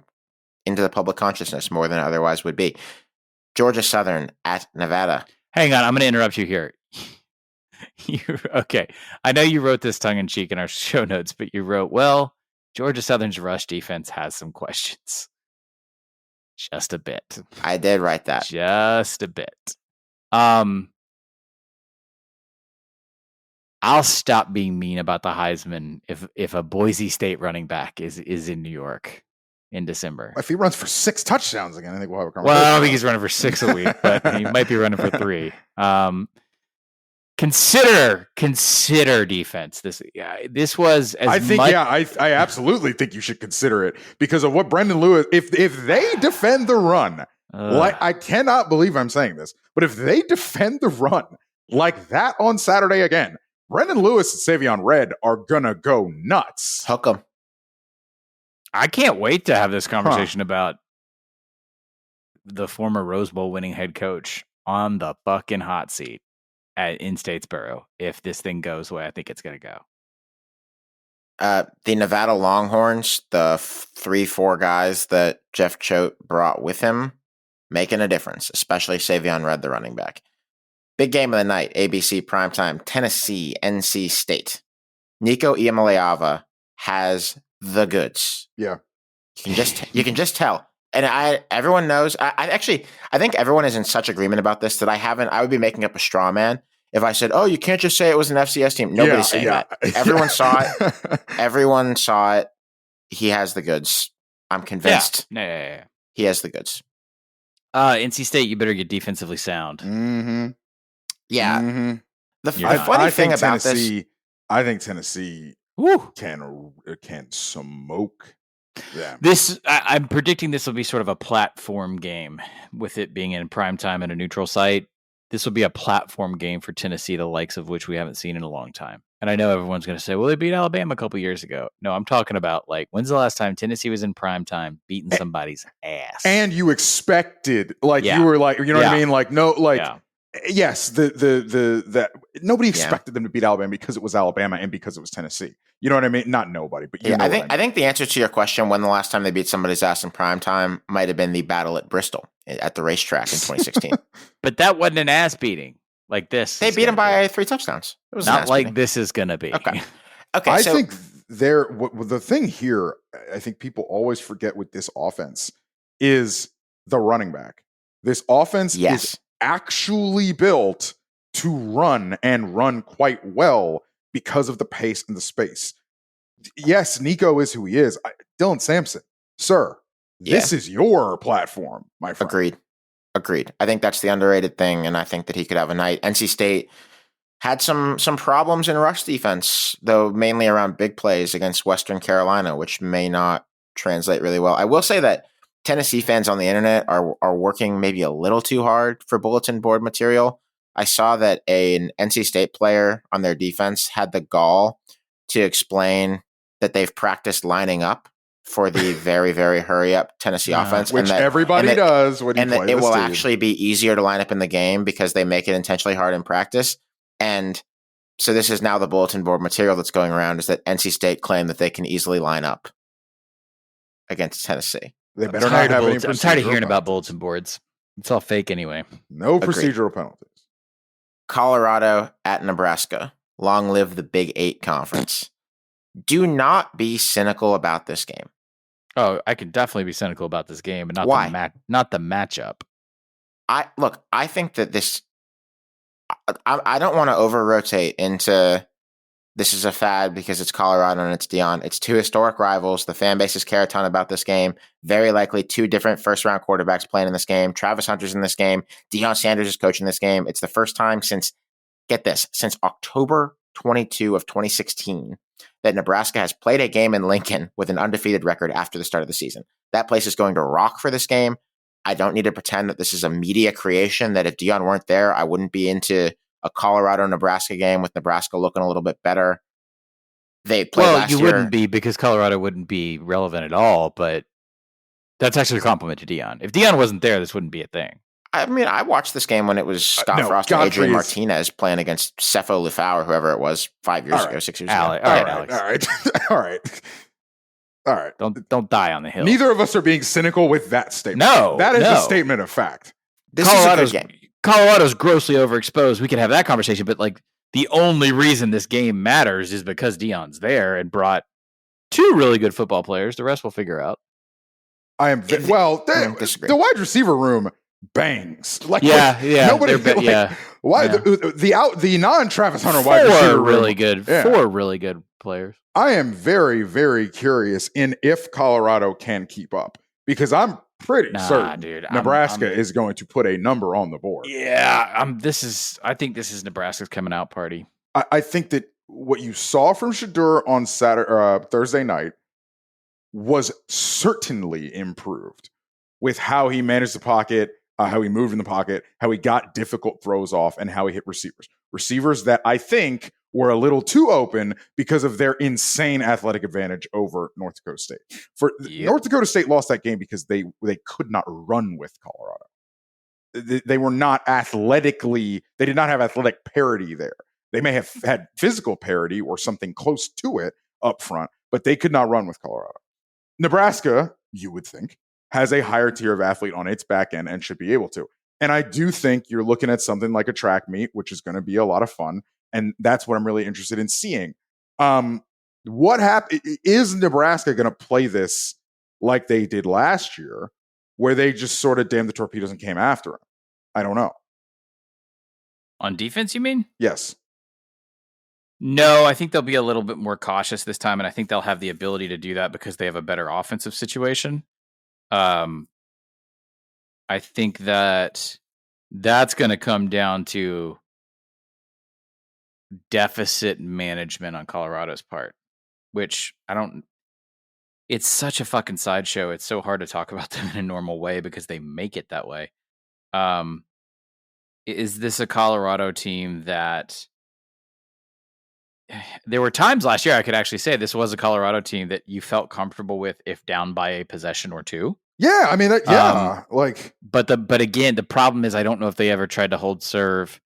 into the public consciousness more than it otherwise would be. Georgia Southern at Nevada. Hang on, I'm going to interrupt you here. Okay, I know you wrote this tongue-in-cheek in our show notes, but you wrote, well, Georgia Southern's rush defense has some questions. Just a bit. I did write that. Just a bit. I'll stop being mean about the Heisman if a Boise State running back is in New York in December. If he runs for 6 touchdowns again, I think we'll have a conversation. Well, I don't think he's running for 6 a week, but he might be running for 3. Consider defense. This was as I absolutely think you should consider it because of what Brendan Lewis. If they defend the run, like I cannot believe I'm saying this, but if they defend the run like that on Saturday again, Brendan Lewis and Savion Red are gonna go nuts. Hook 'em. I can't wait to have this conversation about the former Rose Bowl winning head coach on the fucking hot seat in Statesboro if this thing goes the way I think it's going to go. The Nevada Longhorns, the 3-4 guys that Jeff Choate brought with him, making a difference, especially Savion Red, the running back. Big game of the night, ABC primetime, Tennessee, NC State. Nico Iamaleava has the goods. Yeah. You can just tell. And everyone knows. I think everyone is in such agreement about this that I would be making up a straw man if I said, "Oh, you can't just say it was an FCS team." Nobody's saying that. Everyone saw it. Everyone saw it. He has the goods. I'm convinced. Yeah. He has the goods. NC State, you better get defensively sound. Mm-hmm. Yeah. Mm-hmm. The funny thing about this, I think Tennessee Woo. can smoke them. I'm predicting this will be sort of a platform game with it being in primetime at a neutral site. This will be a platform game for Tennessee, the likes of which we haven't seen in a long time. And I know everyone's going to say, well, they beat Alabama a couple years ago. No, I'm talking about like, when's the last time Tennessee was in primetime beating somebody's ass? And you expected, like, you were like, you know what I mean? Like, no, like, Yes, that nobody expected them to beat Alabama because it was Alabama and because it was Tennessee. You know what I mean? Not nobody, but you know I think the answer to your question, when the last time they beat somebody's ass in prime time, might have been the battle at Bristol at the racetrack in 2016. But that wasn't an ass beating like this. They beat them by 3 touchdowns. It was not like this is going to be. Okay. I think the thing here, I think people always forget with this offense is the running back. This offense is actually built to run and run quite well because of the pace and the space. Yes, Nico is who he is. Dylan Sampson, sir, this is your platform, my friend. Agreed. I think that's the underrated thing, and I think that he could have a night. NC State had some problems in rush defense, though mainly around big plays against Western Carolina, which may not translate really well. I will say that Tennessee fans on the internet are working maybe a little too hard for bulletin board material. I saw that an NC State player on their defense had the gall to explain that they've practiced lining up for the very, very hurry up Tennessee offense. Which everybody does when you play and it will actually be easier to line up in the game because they make it intentionally hard in practice. And so this is now the bulletin board material that's going around, is that NC State claim that they can easily line up against Tennessee. They better not have any. I'm tired of hearing about bulletin boards. It's all fake anyway. No procedural penalties. Colorado at Nebraska. Long live the Big 8 conference. Do not be cynical about this game. Oh, I can definitely be cynical about this game, but not the matchup. I think that this. I don't want to over-rotate into this is a fad because it's Colorado and it's Deion. It's 2 historic rivals. The fan bases care a ton about this game. Very likely 2 different first-round quarterbacks playing in this game. Travis Hunter's in this game. Deion Sanders is coaching this game. It's the first time since October 22 of 2016 that Nebraska has played a game in Lincoln with an undefeated record after the start of the season. That place is going to rock for this game. I don't need to pretend that this is a media creation, that if Deion weren't there, I wouldn't be into a Colorado-Nebraska game with Nebraska looking a little bit better. They played last year. You wouldn't be, because Colorado wouldn't be relevant at all, but that's actually a compliment to Deion. If Deion wasn't there, this wouldn't be a thing. I mean, I watched this game when it was Scott Frost and Adrian Martinez playing against Cepho Lufau or whoever it was 5 years ago, 6 years ago. All right. Don't die on the hill. Neither of us are being cynical with that statement. No, that is a statement of fact. This is a good game. Colorado's grossly overexposed. We can have that conversation, but like the only reason this game matters is because Deion's there and brought 2 really good football players. The rest we'll figure out. The wide receiver room bangs. Nobody. Why the non-Travis Hunter 4 wide receiver really room, good. 4 really good players. I am very, very curious in if Colorado can keep up, because I'm pretty certain dude, Nebraska is going to put a number on the board. Yeah, I think this is Nebraska's coming out party. I think that what you saw from Shadur on Thursday night was certainly improved with how he managed the pocket, how he moved in the pocket, how he got difficult throws off, and how he hit receivers. Receivers that I think were a little too open because of their insane athletic advantage over North Dakota State. North Dakota State lost that game because they could not run with Colorado. They were not athletically, they did not have athletic parity there. They may have had physical parity or something close to it up front, but they could not run with Colorado. Nebraska, you would think, has a higher tier of athlete on its back end and should be able to. And I do think you're looking at something like a track meet, which is going to be a lot of fun. And that's what I'm really interested in seeing. What is Nebraska going to play this like they did last year, where they just sort of damned the torpedoes and came after him? I don't know. On defense, you mean? Yes. No, I think they'll be a little bit more cautious this time, and I think they'll have the ability to do that because they have a better offensive situation. I think that's going to come down to deficit management on Colorado's part, which it's such a fucking sideshow. It's so hard to talk about them in a normal way because they make it that way. Is this a Colorado team that there were times last year I could actually say this was a Colorado team that you felt comfortable with if down by a possession or 2? Yeah, I mean, like, But again, the problem is I don't know if they ever tried to hold serve.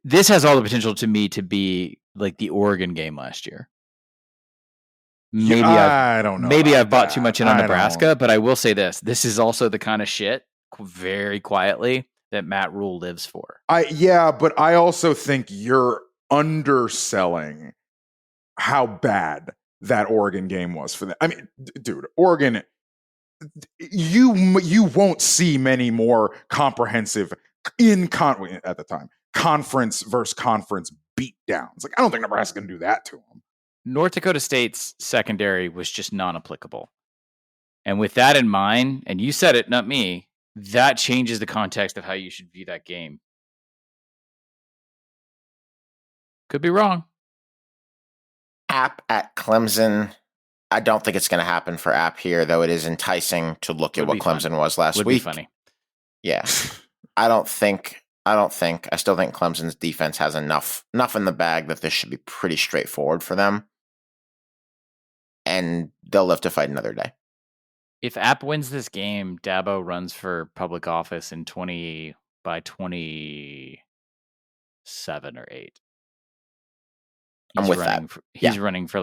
This has all the potential to me to be like the Oregon game last year. Maybe I don't know. Maybe about I've bought that. too much in on I Nebraska, don't- but I will say this: this is also the kind of shit, very quietly, that Matt Rule lives for. But I also think you're underselling how bad that Oregon game was for them. I mean, dude, Oregon, you won't see many more comprehensive at the time conference versus conference beatdowns. Like, I don't think Nebraska can do that to them. North Dakota State's secondary was just non-applicable. And with that in mind, and you said it, not me, that changes the context of how you should view that game. Could be wrong. App at Clemson. I don't think it's going to happen for App here, though it is enticing to look at what Clemson was last week. Would be funny. Yeah. I still think Clemson's defense has enough in the bag that this should be pretty straightforward for them. And they'll live to fight another day. If App wins this game, Dabo runs for public office in 27 or 8. I'm with that. He's running for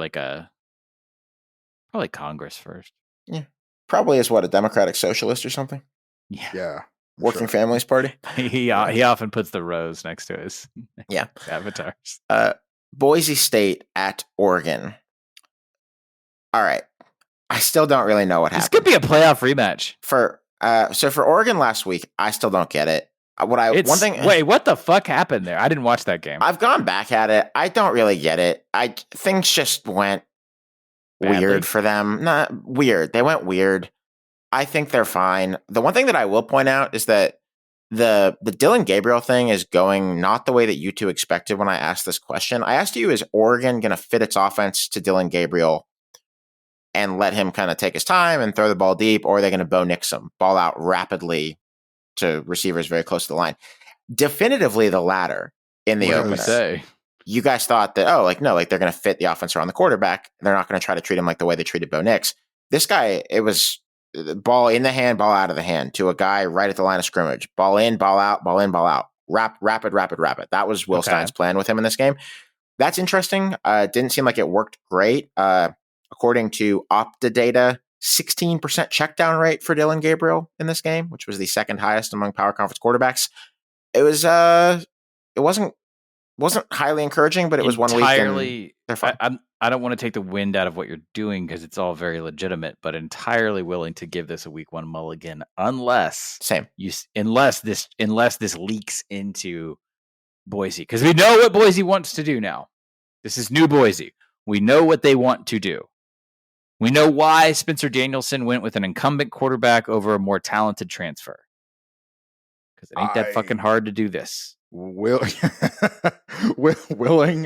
probably Congress first. Yeah. Probably as a Democratic Socialist or something? Yeah. Working Families Party? He often puts the rose next to his avatars. Boise State at Oregon. All right. I still don't really know what happened. This could be a playoff rematch. For Oregon last week, I still don't get it. Wait, what the fuck happened there? I didn't watch that game. I've gone back at it. I don't really get it. Things just went weird for them. Not weird. They went weird. I think they're fine. The one thing that I will point out is that the Dylan Gabriel thing is going not the way that you two expected when I asked this question. I asked you, is Oregon going to fit its offense to Dylan Gabriel and let him kind of take his time and throw the ball deep, or are they going to Bo Nix him, ball out rapidly to receivers very close to the line? Definitively the latter in the opener. Say? You guys thought that, they're going to fit the offense around the quarterback. They're not going to try to treat him like the way they treated Bo Nix. This guy, it was ball in the hand, ball out of the hand to a guy right at the line of scrimmage. Ball in, ball out, ball in, ball out. Rapid. That was Will Stein's plan with him in this game. That's interesting. Didn't seem like it worked great. According to Opta data, 16% check down rate for Dylan Gabriel in this game, which was the second highest among power conference quarterbacks. It was it wasn't highly encouraging, but it was 1 week. They're fine. I don't want to take the wind out of what you're doing because it's all very legitimate, but entirely willing to give this a week 1 mulligan unless this leaks into Boise, because we know what Boise wants to do now. This is new Boise. We know what they want to do. We know why Spencer Danielson went with an incumbent quarterback over a more talented transfer. Because it ain't that fucking hard to do this. Willing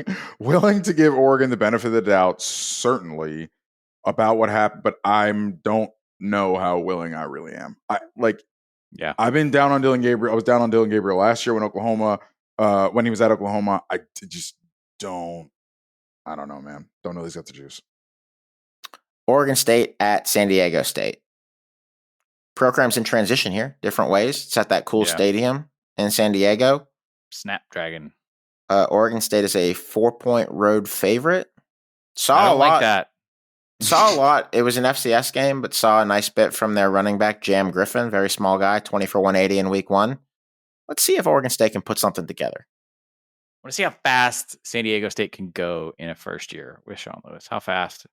to give Oregon the benefit of the doubt, certainly, about what happened, but I don't know how willing I really am. I've been down on Dylan Gabriel. I was down on Dylan Gabriel last year when he was at Oklahoma. I just don't. I don't know, man. Don't know he's got the juice. Oregon State at San Diego State. Programs in transition here, different ways. It's at that cool stadium in San Diego. Snapdragon. Oregon State is a 4-point road favorite. I don't like that. Saw a lot. It was an FCS game, but saw a nice bit from their running back, Jam Griffin, very small guy, 20 for 180 in week 1. Let's see if Oregon State can put something together. I want to see how fast San Diego State can go in a first year with Sean Lewis. How fast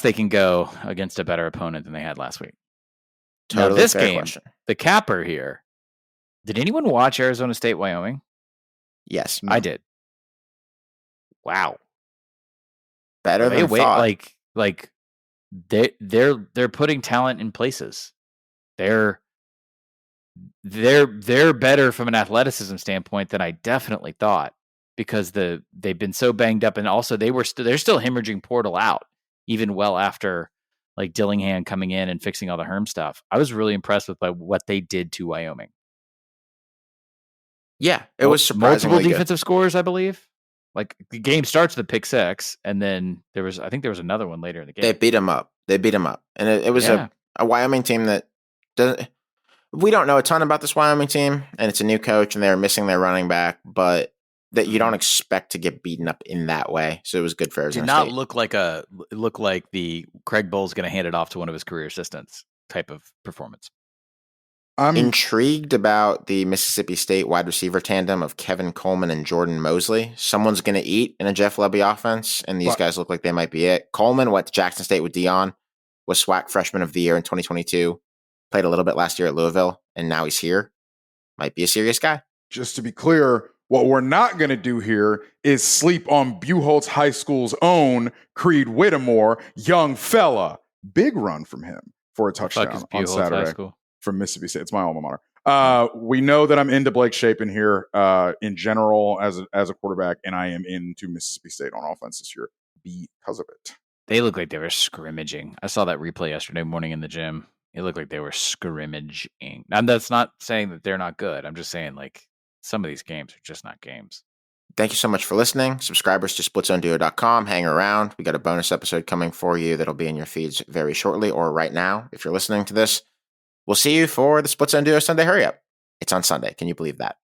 they can go against a better opponent than they had last week. Totally now, this fair game, question. The capper here. Did anyone watch Arizona State, Wyoming? Yes. I did. Wow. Better than thought. Like they're putting talent in places. They're better from an athleticism standpoint than I definitely thought, because they've been so banged up, and also they're still hemorrhaging portal out even well after like Dillingham coming in and fixing all the Herm stuff. I was really impressed by what they did to Wyoming. Yeah, it was surprisingly multiple defensive scores, I believe. Like the game starts with a pick 6, and then there was another one later in the game. They beat them up. They beat them up. And it was Yeah. a Wyoming team that doesn't. We don't know a ton about this Wyoming team, and it's a new coach, and they're missing their running back, but that you don't expect to get beaten up in that way. So it was good for Arizona Did not State. look like the Craig Bull's going to hand it off to one of his career assistants type of performance. I'm Intrigued about the Mississippi State wide receiver tandem of Kevin Coleman and Jordan Mosley. Someone's going to eat in a Jeff Lebby offense, and these guys look like they might be it. Coleman went to Jackson State with Dion, was SWAC Freshman of the Year in 2022, played a little bit last year at Louisville, and now he's here. Might be a serious guy. just to be clear, what we're not going to do here is sleep on Buchholz High School's own Creed Whittemore, young fella. Big run from him for a Fuck is touchdown on Buchholz High Saturday School? from Mississippi State. It's my alma mater. We know that I'm into Blake Shapen here in general as a quarterback, and I am into Mississippi State on offense this year because of it. They look like they were scrimmaging. I saw that replay yesterday morning in the gym. It looked like they were scrimmaging. And that's not saying that they're not good. I'm just saying, like, some of these games are just not games. Thank you so much for listening. Subscribers to splitzoneduo.com. Hang around. We got a bonus episode coming for you that'll be in your feeds very shortly or right now if you're listening to this. We'll see you for the Split Zone Duo Sunday Hurry Up. It's on Sunday. Can you believe that?